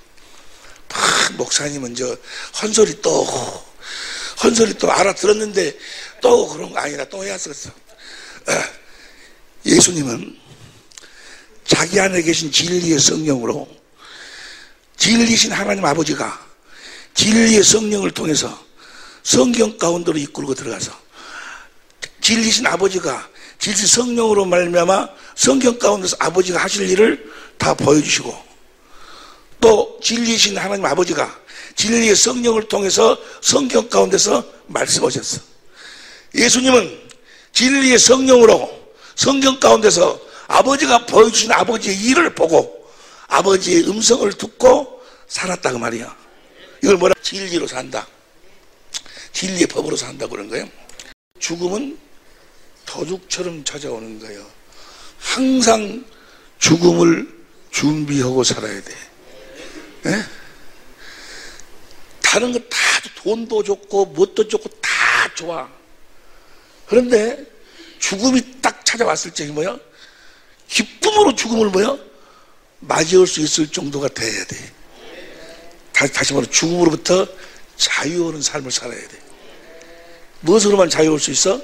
S1: 목사님은 헌소리 또 알아들었는데 또 그런 거 아니라 또 해야 썼어. 예수님은 자기 안에 계신 진리의 성령으로, 진리신 하나님 아버지가 진리의 성령을 통해서 성경 가운데로 이끌고 들어가서 진리신 아버지가 진리 성령으로 말미암아 성경 가운데서 아버지가 하실 일을 다 보여주시고, 또 진리신 하나님 아버지가 진리의 성령을 통해서 성경 가운데서 말씀하셨어. 예수님은 진리의 성령으로 성경 가운데서 아버지가 보여주신 아버지의 일을 보고 아버지의 음성을 듣고 살았다고 말이야. 이걸 뭐라? 진리로 산다. 진리의 법으로 산다고 그런 거예요. 죽음은 도둑처럼 찾아오는 거예요. 항상 죽음을 준비하고 살아야 돼. 예? 다른 거 다 돈도 좋고 뭣도 좋고 다 좋아. 그런데 죽음이 딱 찾아왔을 적이 뭐야? 기쁨으로 죽음을 뭐야? 맞이할 수 있을 정도가 돼야 돼. 다시 말해, 죽음으로부터 자유하는 삶을 살아야 돼. 무엇으로만 자유할 수 있어?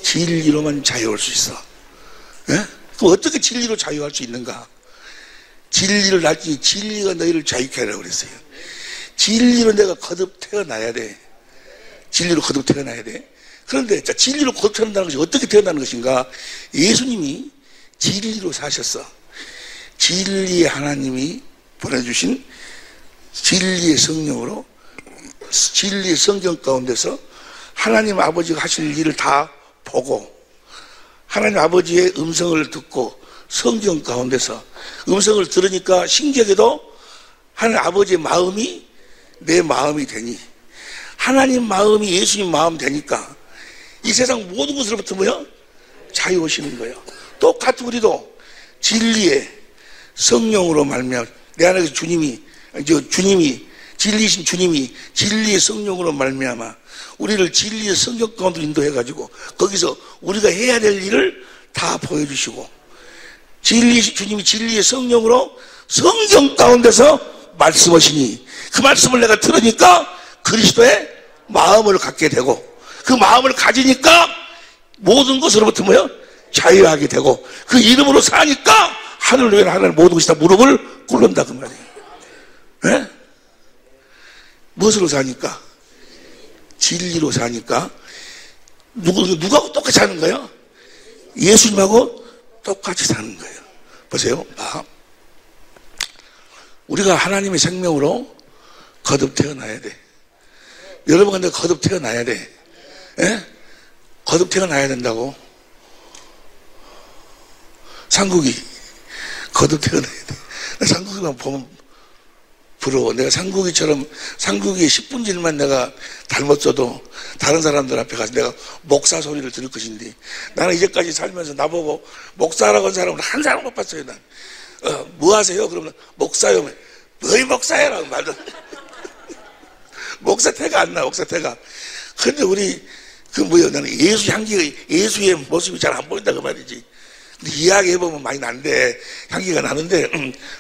S1: 진리로만 자유할 수 있어. 예? 그럼 어떻게 진리로 자유할 수 있는가? 진리를 낳지, 진리가 너희를 자유케 하라고 그랬어요. 진리로 내가 거듭 태어나야 돼. 진리로 거듭 태어나야 돼. 그런데 자, 진리로 거듭 태어난다는 것이 어떻게 태어나는 것인가? 예수님이 진리로 사셨어. 진리의 하나님이 보내주신 진리의 성령으로 진리의 성경 가운데서 하나님 아버지가 하실 일을 다 보고 하나님 아버지의 음성을 듣고 성경 가운데서 음성을 들으니까 신기하게도 하나님 아버지의 마음이 내 마음이 되니 하나님 마음이 예수님 마음 되니까 이 세상 모든 것으로부터 뭐요? 자유하시는 거예요. 똑같이 우리도 진리의 성령으로 말미암아 내 안에서 주님이 진리이신 주님이 진리의 성령으로 말미암아 우리를 진리의 성경 가운데 인도해가지고 거기서 우리가 해야 될 일을 다 보여주시고 주님이 진리의 성령으로 성경 가운데서 말씀하시니 그 말씀을 내가 들으니까 그리스도의 마음을 갖게 되고 그 마음을 가지니까 모든 것으로부터 뭐요? 자유하게 되고 그 이름으로 사니까 하늘 외에 하늘 모든 것이 다 무릎을 꿇는다 그 말이에요. 네? 무엇으로 사니까? 진리로 사니까 누구하고 똑같이 사는 거예요? 예수님하고 똑같이 사는 거예요. 보세요. 우리가 하나님의 생명으로 거듭 태어나야 돼. 여러분 근데 거듭 태어나야 돼. 예? 거듭 태어나야 된다고. 상국이 거듭 태어나야 돼. 상국이만 보면 부러워. 내가 상국이처럼 상국이의 10분질만 내가 닮았어도 다른 사람들 앞에 가서 내가 목사 소리를 들을 것인데 나는 이제까지 살면서 나보고 목사라고 하는 사람을 한 사람 못 봤어요. 난. 뭐 하세요? 그러면 목사요. 너희 목사야라고 말도. 목사 태가 안 나. 목사 태가. 근데 우리 나는 예수 향기가 예수의 모습이 잘 안 보인다 그 말이지. 근데 이야기해보면 많이 난데 향기가 나는데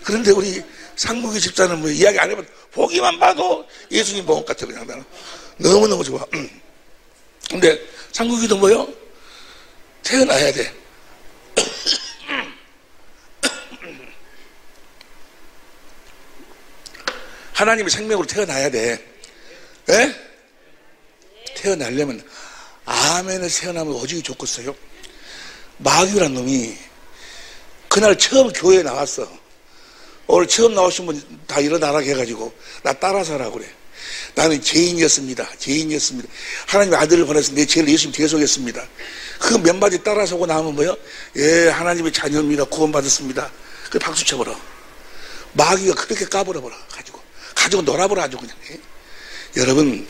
S1: 그런데 우리 상국이 집사는 뭐 이야기 안 해봐도 보기만 봐도 예수님 본 것 같아 그냥 나는 너무너무 좋아. 근데 상국이도 뭐요? 태어나야 돼. 하나님의 생명으로 태어나야 돼. 예? 태어나려면 아멘을 태어나면 오직이 좋겠어요. 마귀란 놈이 그날 처음 교회에 나왔어. 오늘 처음 나오신 분 다 일어나라고 해가지고 나 따라서 하라고 그래. 나는 죄인이었습니다. 하나님의 아들을 보내서 내 죄를 예수님 대속했습니다. 그 몇 마디 따라서고 나면 뭐요? 예, 하나님의 자녀입니다. 구원받았습니다. 그 박수 쳐버려. 마귀가 그렇게 까버려버려. 가지고 놀아버려 아주 그냥. 여러분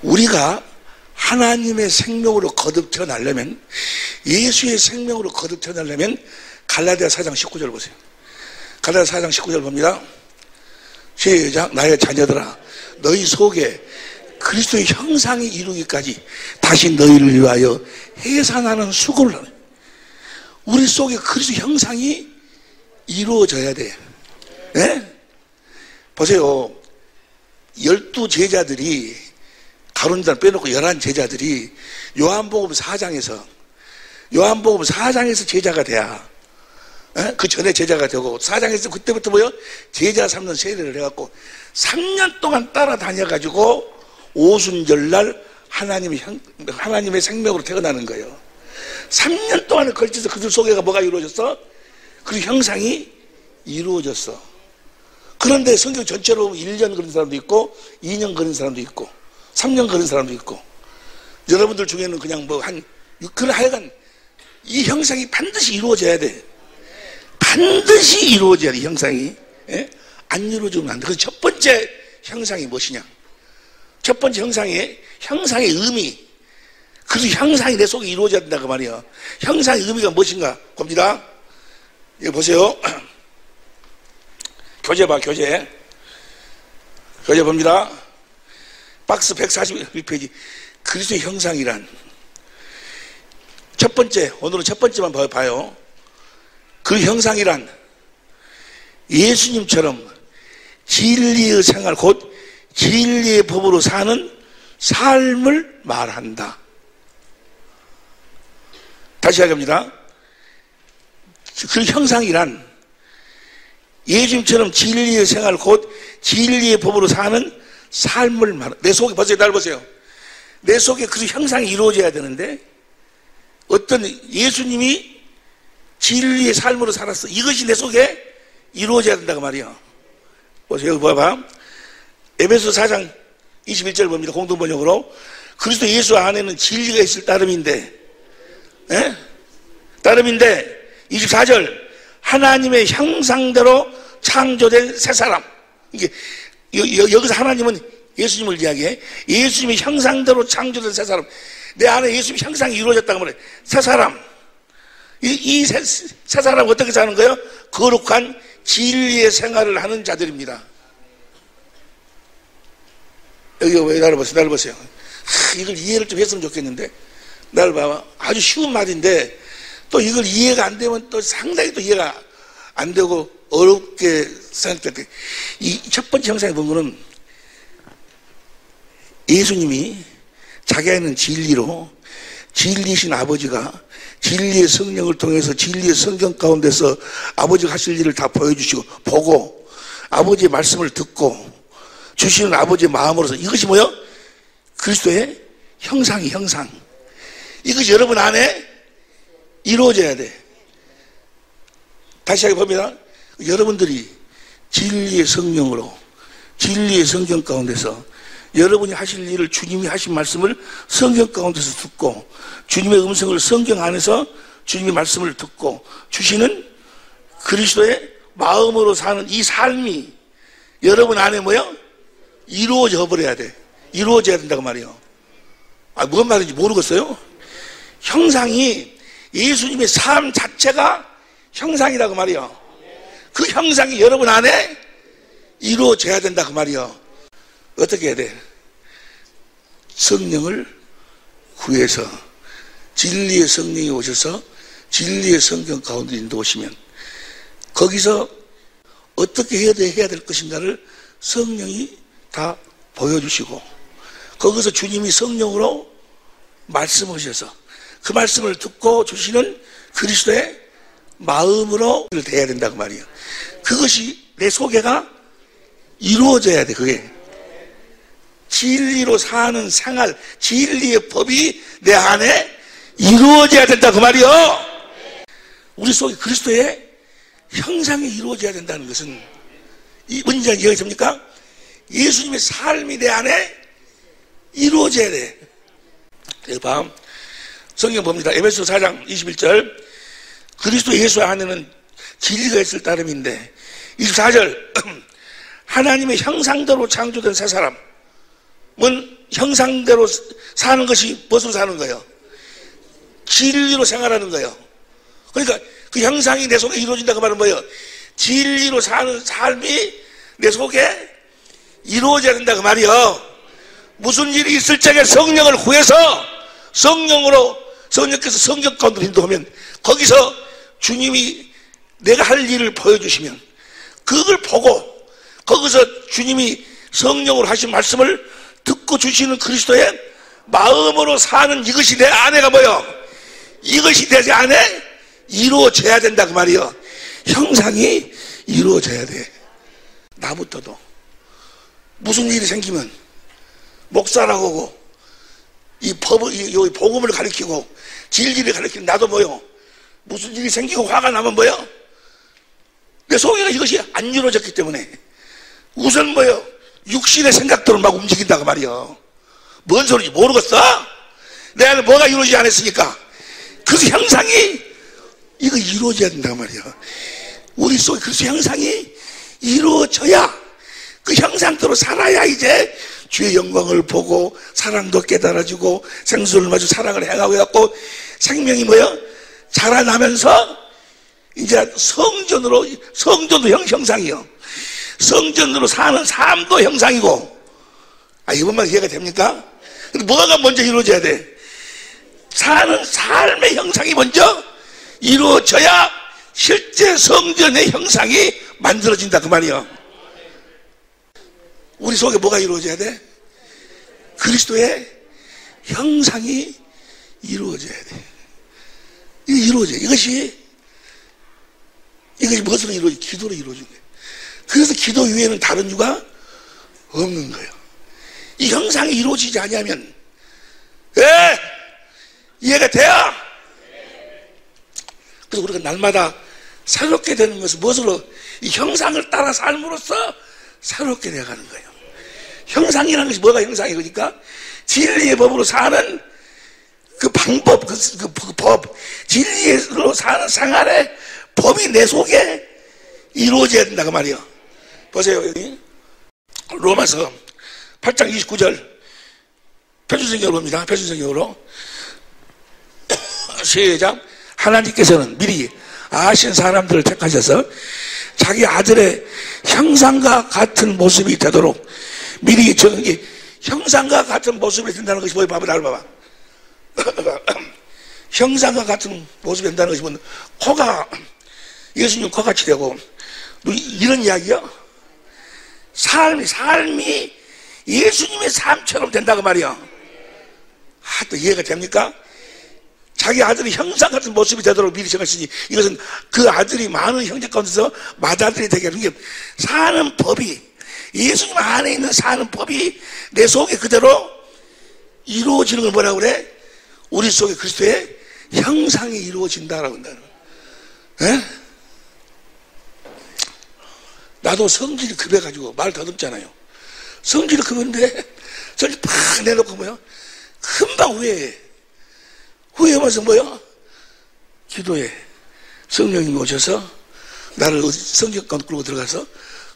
S1: 우리가 하나님의 생명으로 거듭 태어나려면 예수의 생명으로 거듭 태어나려면 갈라디아 4장 19절 보세요. 갈라디아 4장 19절 봅니다. 시작. 나의 자녀들아 너희 속에 그리스도의 형상이 이루기까지 다시 너희를 위하여 해산하는 수고를 하네. 우리 속에 그리스도 형상이 이루어져야 돼. 네? 보세요. 12 제자들이 가룟 유다를 빼놓고 11 제자들이 요한복음 4장에서 제자가 돼야 그 전에 제자가 되고 4장에서 그때부터 뭐요? 제자 삼는 세례를 해갖고 3년 동안 따라다녀가지고 오순절날 하나님의 생명으로 태어나는 거예요. 3년 동안에 걸쳐서 그들 속에가 뭐가 이루어졌어? 그 형상이 이루어졌어. 그런데 성경 전체로 1년 걸린 사람도 있고 2년 걸린 사람도 있고 3년 걸린 사람도 있고 여러분들 중에는 그냥 하여간 이 형상이 반드시 이루어져야 돼. 반드시 이루어져야 돼. 형상이. 예? 안 이루어지면 안 돼. 그래서 첫 번째 형상이 무엇이냐? 첫 번째 형상의 의미. 그래서 형상이 내 속에 이루어져야 된다 그 말이야. 형상의 의미가 무엇인가 봅니다. 여기 보세요. 교재 봅니다. 박스 141페이지. 그리스도의 형상이란 첫 번째, 오늘은 첫 번째만 봐요. 그 형상이란 예수님처럼 진리의 생활, 곧 진리의 법으로 사는 삶을 말한다. 다시 하겠습니다. 그 형상이란 예수님처럼 진리의 생활, 곧 진리의 법으로 사는 삶을 말한다. 내 속에 보세요. 날 보세요. 내 속에 그 형상이 이루어져야 되는데 어떤 예수님이 진리의 삶으로 살았어. 이것이 내 속에 이루어져야 된다고 말이야. 보세요. 봐봐. 에베소 4장 21절 봅니다. 공동번역으로. 그리스도 예수 안에는 진리가 있을 따름인데, 예? 따름인데, 24절, 하나님의 형상대로 창조된 새 사람. 이게, 여기서 하나님은 예수님을 이야기해. 예수님의 형상대로 창조된 새 사람. 내 안에 예수님의 형상이 이루어졌다고 말해. 새 사람. 이 새 사람은 어떻게 사는 거예요? 거룩한 진리의 생활을 하는 자들입니다. 여기 왜 나를 보세요. 이걸 이해를 좀 했으면 좋겠는데, 나를 봐봐. 아주 쉬운 말인데, 또 이걸 이해가 안 되면 또 상당히 또 이해가 안 되고 어렵게 생각될 때, 이 첫 번째 형상에 본 거는 예수님이 자기 안에는 진리로, 진리신 아버지가 진리의 성령을 통해서 진리의 성경 가운데서 아버지가 하실 일을 다 보여주시고 보고 아버지의 말씀을 듣고 주시는 아버지의 마음으로서, 이것이 뭐요? 그리스도의 형상이 형상. 이것이 여러분 안에 이루어져야 돼. 다시 봅니다. 여러분들이 진리의 성령으로 진리의 성경 가운데서 여러분이 하실 일을, 주님이 하신 말씀을 성경 가운데서 듣고 주님의 음성을 성경 안에서 주님의 말씀을 듣고 주시는 그리스도의 마음으로 사는 이 삶이 여러분 안에 뭐요? 이루어져 버려야 돼. 이루어져야 된다고 말이에요. 뭔 말인지 모르겠어요? 형상이, 예수님의 삶 자체가 형상이라고 말이에요. 그 형상이 여러분 안에 이루어져야 된다고 말이에요. 어떻게 해야 돼? 성령을 구해서 진리의 성령이 오셔서 진리의 성경 가운데 인도오시면 거기서 어떻게 해야 될 것인가를 성령이 다 보여주시고 거기서 주님이 성령으로 말씀하셔서 그 말씀을 듣고 주시는 그리스도의 마음으로 대해야 된다고 말이에요. 그것이 내 속에가 이루어져야 돼. 그게 진리로 사는 생활, 진리의 법이 내 안에 이루어져야 된다 그 말이요. 우리 속에 그리스도의 형상이 이루어져야 된다는 것은 이 문제가 이해가 됩니까? 예수님의 삶이 내 안에 이루어져야 돼. 그래서 다음 성경 봅니다. 에베소 4장 21절, 그리스도 예수 안에는 진리가 있을 따름인데, 24절 하나님의 형상대로 창조된 새 사람은 형상대로 사는 것이 무엇으로 사는 거예요? 진리로 생활하는 거예요. 그러니까 그 형상이 내 속에 이루어진다고 말은 뭐예요? 진리로 사는 삶이 내 속에 이루어져야 된다고 말이요. 무슨 일이 있을 적에 성령을 구해서 성령께서 성경 가운데 인도하면 거기서 주님이 내가 할 일을 보여주시면 그걸 보고 거기서 주님이 성령으로 하신 말씀을 듣고 주시는 그리스도의 마음으로 사는 이것이 내 안에가 뭐요? 이것이 내 안에 이루어져야 된다 그 말이요. 형상이 이루어져야 돼. 나부터도 무슨 일이 생기면 목사라고 하고 이 복음을 가르치고 진리를 가르치는 나도 뭐요? 무슨 일이 생기고 화가 나면 뭐요? 내 속에가 이것이 안 이루어졌기 때문에 우선 뭐요? 육신의 생각대로 막 움직인다고 말이요. 뭔 소리인지 모르겠어? 내 안에 뭐가 이루어지지 않았으니까. 그래서 형상이 이거 이루어져야 된다고 말이요. 우리 속에 그래서 형상이 이루어져야 그 형상대로 살아야 이제 주의 영광을 보고 사랑도 깨달아지고 생수를 마주 사랑을 행하고 해갖고 생명이 뭐요? 자라나면서 이제 성전도 형상이요. 성전으로 사는 삶도 형상이고. 이번 말 이해가 됩니까? 근데 뭐가 먼저 이루어져야 돼? 사는 삶의 형상이 먼저 이루어져야 실제 성전의 형상이 만들어진다 그 말이요. 우리 속에 뭐가 이루어져야 돼? 그리스도의 형상이 이루어져야 돼. 이게 이루어져. 이것이 무엇으로 이루어져? 기도로 이루어진 거예요. 그래서 기도 위에는 다른 이유가 없는 거예요. 이 형상이 이루어지지 않으면 이해가 돼요? 그래서 우리가 날마다 새롭게 되는 것은 무엇으로? 이 형상을 따라 삶으로써 새롭게 되어가는 거예요. 형상이라는 것이 뭐가 형상이? 그러니까 진리의 법으로 사는 그 방법, 그 법, 진리로 사는 생활의 법이 내 속에 이루어져야 된다고 말이요. 보세요, 여기. 로마서 8장 29절. 표준성경으로 봅니다. 표준성경으로. 시작. 하나님께서는 미리 아신 사람들을 택하셔서 자기 아들의 형상과 같은 모습이 되도록 미리 정한 게 형상과 같은 모습이 된다는 것이 뭐예요? 봐봐, 나를 봐봐. 형상과 같은 모습이 된다는 것이 뭐냐? 코가, 예수님 코같이 되고, 이런 이야기요? 삶이 예수님의 삶처럼 된다고 말이요. 또 이해가 됩니까? 자기 아들이 형상 같은 모습이 되도록 미리 정했으니 이것은 그 아들이 많은 형제 가운데서 맏아들이 되게 하는 게 사는 법이, 예수님 안에 있는 사는 법이 내 속에 그대로 이루어지는 걸 뭐라고 그래? 우리 속에 그리스도의 형상이 이루어진다라고 한다는 거예요. 나도 성질이 급해가지고 말 더듬잖아요. 성질이 급한데 성질 팍 내놓고 뭐요? 금방 후회해. 후회하면서 뭐요? 기도해. 성령님이 오셔서 나를 성경 가운데 끌고 들어가서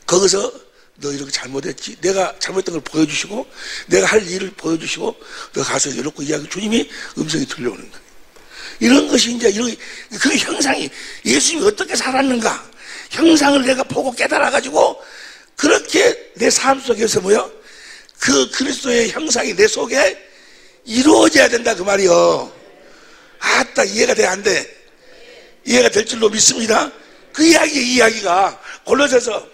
S1: 거기서 너 이렇게 잘못했지. 내가 잘못했던 걸 보여주시고 내가 할 일을 보여주시고 너 가서 이렇게 이야기, 주님이 음성이 들려오는 거예요. 이런 것이 이제 그 형상이 예수님이 어떻게 살았는가 형상을 내가 보고 깨달아가지고 그렇게 내 삶 속에서 뭐요? 그 그리스도의 형상이 내 속에 이루어져야 된다 그 말이요. 아따, 이해가 돼, 안 돼? 이해가 될 줄로 믿습니다. 그 이야기가 골로새서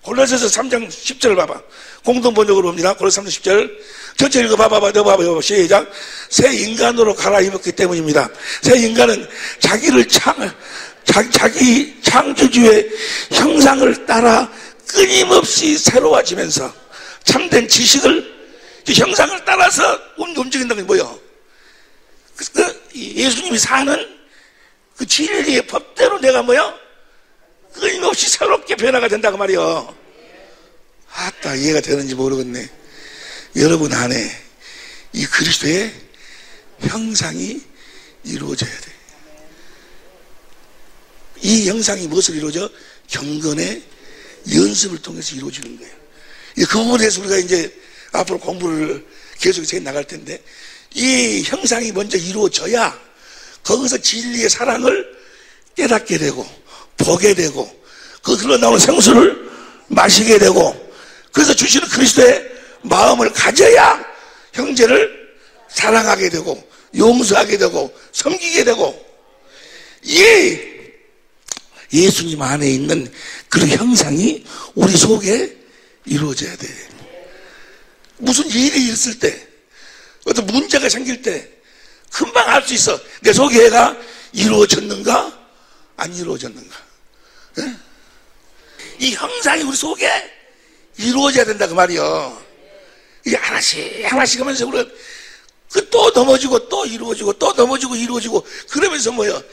S1: 3장 10절을 봐봐. 공동번역으로 봅니다. 골로새 3장 10절. 전체 읽어봐봐. 너 봐봐. 시작. 새 인간으로 갈아입었기 때문입니다. 새 인간은 자기 창조주의 형상을 따라 끊임없이 새로워지면서 참된 지식을, 형상을 따라서 움직인다는 게 뭐예요? 예수님이 사는 그 진리의 법대로 내가 뭐요? 끊임없이 새롭게 변화가 된다고 말이요. 아따, 이해가 되는지 모르겠네. 여러분 안에 이 그리스도의 형상이 이루어져야 돼. 이 형상이 무엇을 이루어져? 경건의 연습을 통해서 이루어지는 거예요. 그 부분에 대해서 우리가 이제 앞으로 공부를 계속해서 해 나갈 텐데, 이 형상이 먼저 이루어져야 거기서 진리의 사랑을 깨닫게 되고 보게 되고 그 흘러나오는 생수를 마시게 되고, 그래서 주시는 그리스도의 마음을 가져야 형제를 사랑하게 되고 용서하게 되고 섬기게 되고, 예수님 안에 있는 그 형상이 우리 속에 이루어져야 돼. 무슨 일이 있을 때, 어떤 문제가 생길 때 금방 알 수 있어. 내 속에 얘가 이루어졌는가 안 이루어졌는가. 네? 이 형상이 우리 속에 이루어져야 된다 그 말이요. 이게 하나씩 하면서 우리가 또 넘어지고 또 이루어지고 또 넘어지고 이루어지고 그러면서 뭐요?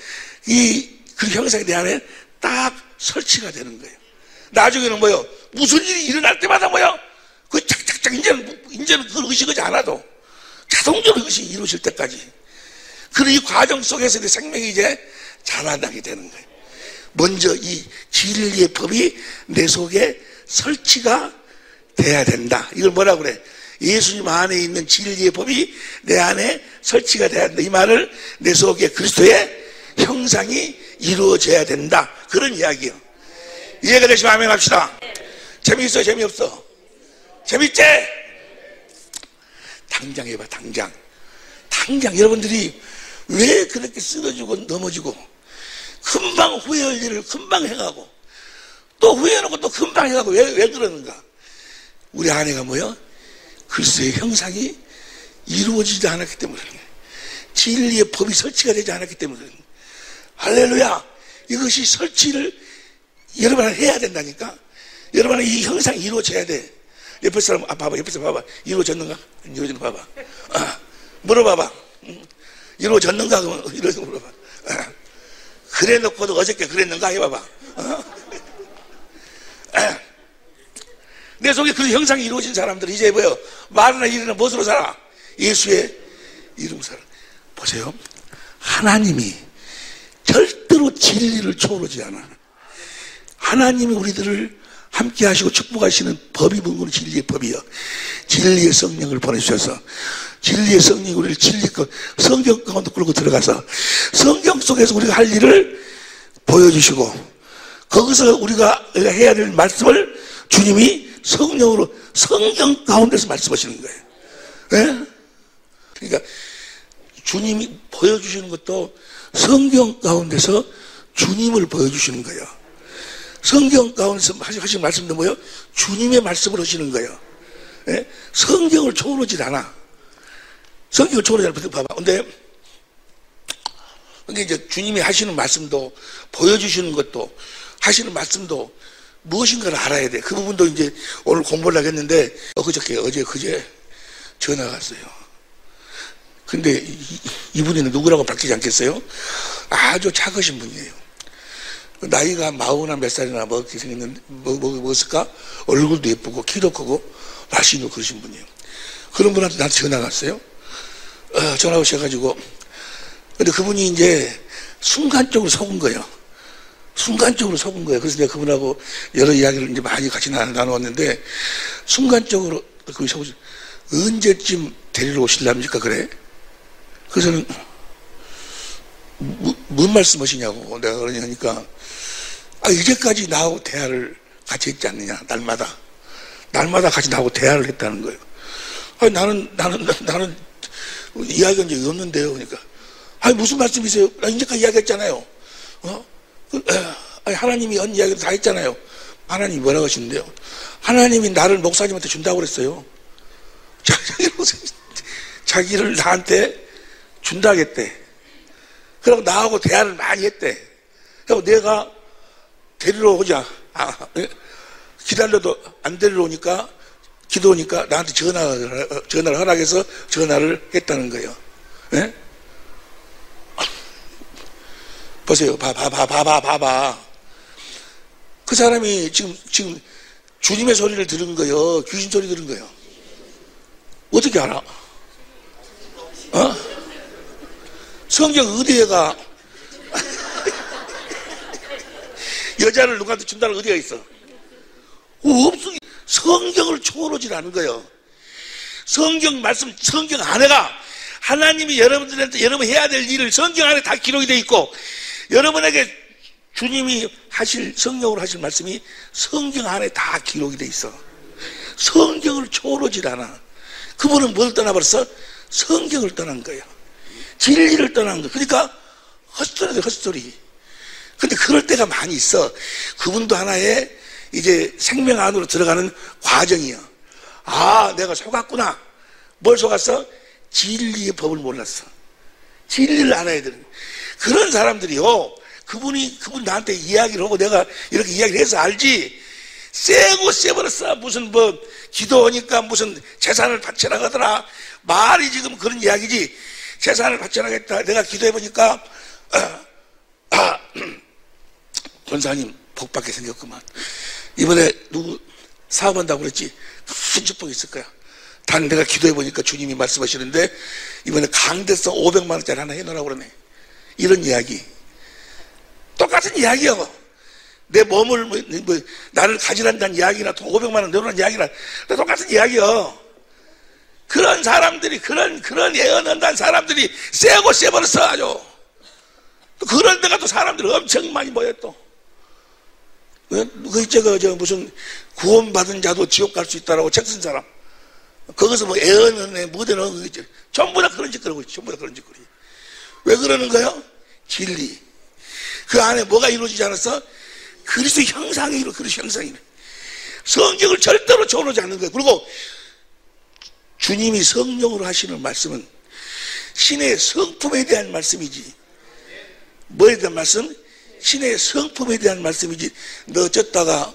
S1: 그 형상이 내 안에 딱 설치가 되는 거예요. 나중에는 뭐요? 무슨 일이 일어날 때마다 뭐요? 그 착착착 이제는 그걸 의식하지 않아도 자동적으로 그것이 이루어질 때까지. 그런 이 과정 속에서 내 생명이 이제 자라나게 되는 거예요. 먼저 이 진리의 법이 내 속에 설치가 돼야 된다. 이걸 뭐라고 그래? 예수님 안에 있는 진리의 법이 내 안에 설치가 돼야 된다. 이 말을 내 속에 그리스도의 형상이 이루어져야 된다. 그런 이야기예요. 이해가 되시면 아멘 합시다. 재미있어, 재미없어? 재밌지? 당장 해봐, 당장. 여러분들이 왜 그렇게 쓰러지고 넘어지고 금방 후회할 일을 금방 해가고 또 후회해놓고 또 금방 해가고 왜 그러는가? 우리 아내가 뭐요? 그리스도의 형상이 이루어지지 않았기 때문에 그런 거예요. 진리의 법이 설치가 되지 않았기 때문에 그런 거예요. 할렐루야. 이것이 설치를 여러분은 해야 된다니까. 여러분은 이 형상이 이루어져야 돼. 옆에 사람 봐봐. 옆에 사람 봐봐. 이루어졌는가? 이루어졌는가 봐봐. 물어봐봐. 이루어졌는가? 이러서 물어봐. 그래 놓고도 어저께 그랬는가? 해봐봐. 내 속에 그 형상이 이루어진 사람들이 이제 뭐요? 말이나 일이나 무엇으로 살아? 예수의 이름 사랑. 보세요. 하나님이 절대로 진리를 초월하지 않아. 하나님이 우리들을 함께 하시고 축복하시는 법이 뭔가 진리의 법이요. 진리의 성령을 보내주셔서 진리의 성령이 우리를 성경 가운데 끌고 들어가서 성경 속에서 우리가 할 일을 보여주시고 거기서 우리가 해야 될 말씀을 주님이 성령으로 성경 가운데서 말씀하시는 거예요. 네? 그러니까 주님이 보여주시는 것도 성경 가운데서 주님을 보여주시는 거예요. 성경 가운데서 하시는 말씀도 뭐예요? 주님의 말씀을 하시는 거예요. 네? 성경을 초월하지 않아. 성경을 초월하지 않아. 봐봐. 근데 이제 주님이 하시는 말씀도 보여주시는 것도 하시는 말씀도 무엇인가를 알아야 돼. 그 부분도 이제 오늘 공부를 하겠는데 어제 전화가 왔어요. 근데 이분이 누구라고 밝히지 않겠어요? 아주 작으신 분이에요. 나이가 40나 몇 살이나 먹게 생겼는데 뭐였을까? 얼굴도 예쁘고 키도 크고 날씬하고 그러신 분이에요. 그런 분한테 나한테 전화가 왔어요. 전화 오셔가지고 근데 그분이 이제 순간적으로 속은 거예요. 그래서 내가 그분하고 여러 이야기를 이제 많이 같이 나누었는데 순간적으로 그분이 속으셔. 언제쯤 데리러 오실랍니까? 그래? 그래서는 뭔 말씀하시냐고 내가 그러니까 이제까지 나하고 대화를 같이 했지 않느냐. 날마다 같이 나하고 대화를 했다는 거예요. 나는 이야기한 적이 없는데요. 그러니까 무슨 말씀이세요? 나 이제까지 이야기했잖아요. 하나님이 한 이야기도 다 했잖아요. 하나님이 뭐라고 하시는데요? 하나님이 나를 목사님한테 준다고 그랬어요. 자기를 나한테 준다고 했대. 그리고 나하고 대화를 많이 했대. 그리고 내가 데리러 오자. 기다려도 안 데리러 오니까 기도하니까 나한테 전화를 허락해서 전화를 했다는 거예요. 네? 보세요. 봐봐. 그 사람이 지금 주님의 소리를 들은 거예요. 귀신 소리 들은 거예요. 어떻게 알아? 성경 어디에가 여자를 누구한테 준다는 어디가 있어? 없어. 성경을 초월하지 않은 거예요. 성경 말씀, 성경 안에가 하나님이 여러분들한테 여러분 해야 될 일을 성경 안에 다 기록이 되어 있고 여러분에게 주님이 성령으로 하실 말씀이 성경 안에 다 기록이 되어 있어. 성경을 초월하지 않아. 그분은 뭘 떠나버렸어? 성경을 떠난 거예요. 진리를 떠난 거. 그러니까 헛소리. 근데 그럴 때가 많이 있어. 그분도 하나의 이제 생명 안으로 들어가는 과정이야. 내가 속았구나. 뭘 속았어? 진리의 법을 몰랐어. 진리를 알아야 되는. 그런 사람들이요. 그분 나한테 이야기를 하고 내가 이렇게 이야기를 해서 알지. 세버렸어. 무슨 기도하니까 무슨 재산을 바치라고 하더라. 말이 지금 그런 이야기지. 재산을 바치라겠다. 내가 기도해보니까 권사님 복받게 생겼구만. 이번에 누구 사업한다고 그랬지? 큰 축복이 있을 거야. 단 내가 기도해보니까 주님이 말씀하시는데 이번에 강대성 500만 원짜리 하나 해놓으라고 그러네. 이런 이야기. 똑같은 이야기야. 내 몸을 나를 가지란다는 이야기나 500만 원 내놓으라는 이야기나 똑같은 이야기야. 그런 사람들이 그런 예언한다는 사람들이 세버렸어 아주. 그런 데가 또 사람들이 엄청 많이 모여 또. 무슨 구원받은 자도 지옥 갈 수 있다라고 책 쓴 사람. 거기서 애언의 무대 넣은 거 있죠. 전부 다 그런 짓거리고 있지. 전부 다 그런 짓거리. 왜 그러는 거예요? 진리. 그 안에 뭐가 이루어지지 않았어? 그리스도 형상이 그리스도 형상이네. 성경을 절대로 초월하지 않는 거예요. 그리고 주님이 성령으로 하시는 말씀은 신의 성품에 대한 말씀이지. 뭐에 대한 말씀? 신의 성품에 대한 말씀이지. 너 쪘다가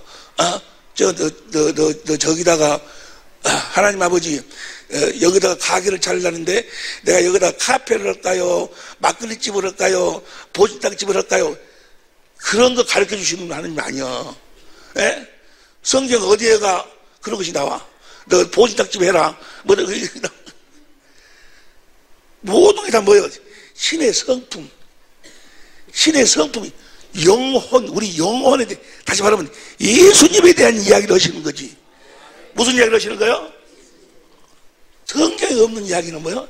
S1: 너 저기다가 하나님 아버지 여기다가 가게를 차리려는데 내가 여기다 카페를 할까요? 막걸리집을 할까요? 보신탕집을 할까요? 그런 거 가르쳐 주시는 하나님이 아니야. 에? 성경 어디에가 그런 것이 나와? 너 보신탕집 해라. 모든 게 다 뭐예요? 신의 성품. 신의 성품이 영혼, 우리 영혼에 대해, 다시 말하면 예수님에 대한 이야기를 하시는 거지. 무슨 이야기를 하시는 거예요? 성경에 없는 이야기는 뭐예요?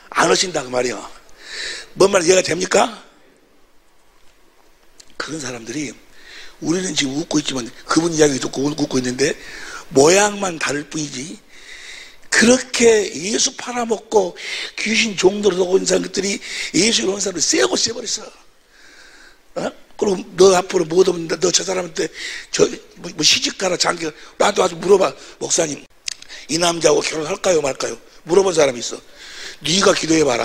S1: 안 하신다 그 말이야. 뭔 말 이해가 됩니까? 그런 사람들이, 우리는 지금 웃고 있지만 그분 이야기 듣고 웃고 있는데 모양만 다를 뿐이지, 그렇게 예수 팔아먹고 귀신 종들로 온 사람들이 예수를 온 사람을 쎄고 쎄버렸어. 어? 그럼 너 앞으로 못 오면 너 저 사람한테 뭐 시집가라 장기 나도 아주 물어봐. 목사님, 이 남자하고 결혼할까요 말까요? 물어본 사람이 있어. 네가 기도해봐라.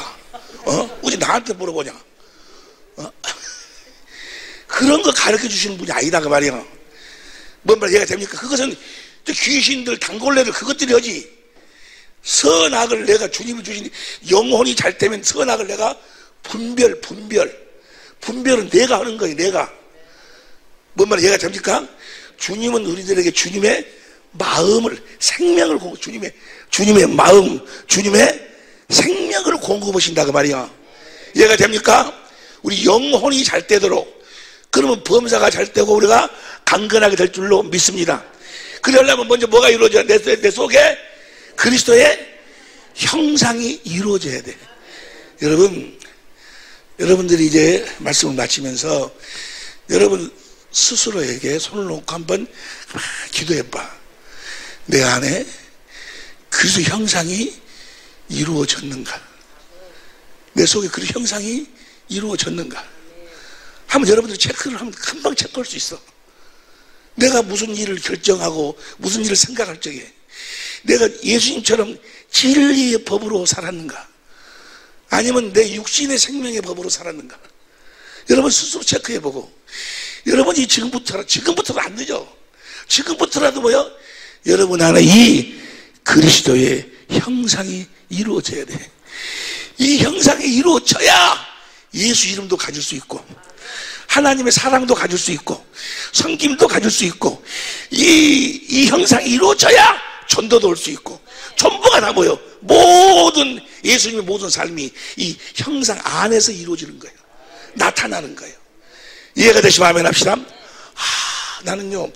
S1: 어? 우리 나한테 물어보냐? 어? 그런 거 가르쳐 주시는 분이 아니다 그 말이야. 뭔 말 이해가 됩니까? 그것은 귀신들 단골레들 그것들이 하지. 선악을 내가 주님이 주신 영혼이 잘 되면 선악을 내가 분별은 내가 하는 거예요. 내가. 뭔 말 이해가 됩니까? 주님은 우리들에게 주님의 마음을, 생명을 주님의 마음, 주님의 생명을 공급하신다 그 말이야. 이해가 됩니까? 우리 영혼이 잘 되도록, 그러면 범사가 잘 되고 우리가 강건하게 될 줄로 믿습니다. 그러려면 먼저 뭐가 이루어져야 돼? 내 속에 그리스도의 형상이 이루어져야 돼. 여러분들이 이제 말씀을 마치면서 여러분 스스로에게 손을 놓고 한번 기도해봐. 내 안에 그리스도 형상이 이루어졌는가? 내 속에 그리스도 형상이 이루어졌는가? 한번 여러분들이 체크를 하면 금방 체크할 수 있어. 내가 무슨 일을 결정하고 무슨 일을 생각할 적에 내가 예수님처럼 진리의 법으로 살았는가? 아니면 내 육신의 생명의 법으로 살았는가? 여러분 스스로 체크해보고, 여러분이 지금부터도 안 늦어. 지금부터라도 뭐요? 여러분 안에 이 그리스도의 형상이 이루어져야 돼. 이 형상이 이루어져야 예수 이름도 가질 수 있고, 하나님의 사랑도 가질 수 있고, 섬김도 가질 수 있고, 이 형상이 이루어져야 전도도 올 수 있고, 전부가 다 뭐예요? 모든 예수님의 모든 삶이 이 형상 안에서 이루어지는 거예요. 나타나는 거예요. 이해가 되시면 아멘 합시다. 나는요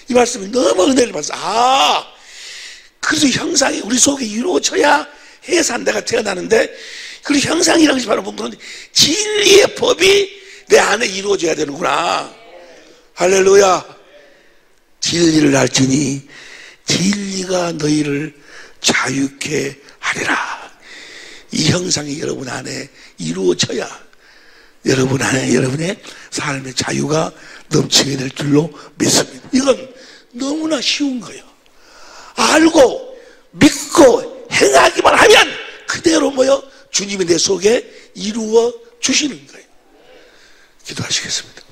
S1: 이 말씀이 너무 은혜를 받았어. 그래서 형상이 우리 속에 이루어져야 해서 내가 태어나는데, 그리고 형상이라는 것이 바로 뭔가 진리의 법이 내 안에 이루어져야 되는구나. 할렐루야. 진리를 알지니 진리가 너희를 자유케 하리라. 이 형상이 여러분 안에 이루어져야 여러분 안에 여러분의 삶의 자유가 넘치게 될 줄로 믿습니다. 이건 너무나 쉬운 거예요. 알고 믿고 행하기만 하면 그대로 뭐요? 주님이 내 속에 이루어 주시는 거예요. 기도하시겠습니다.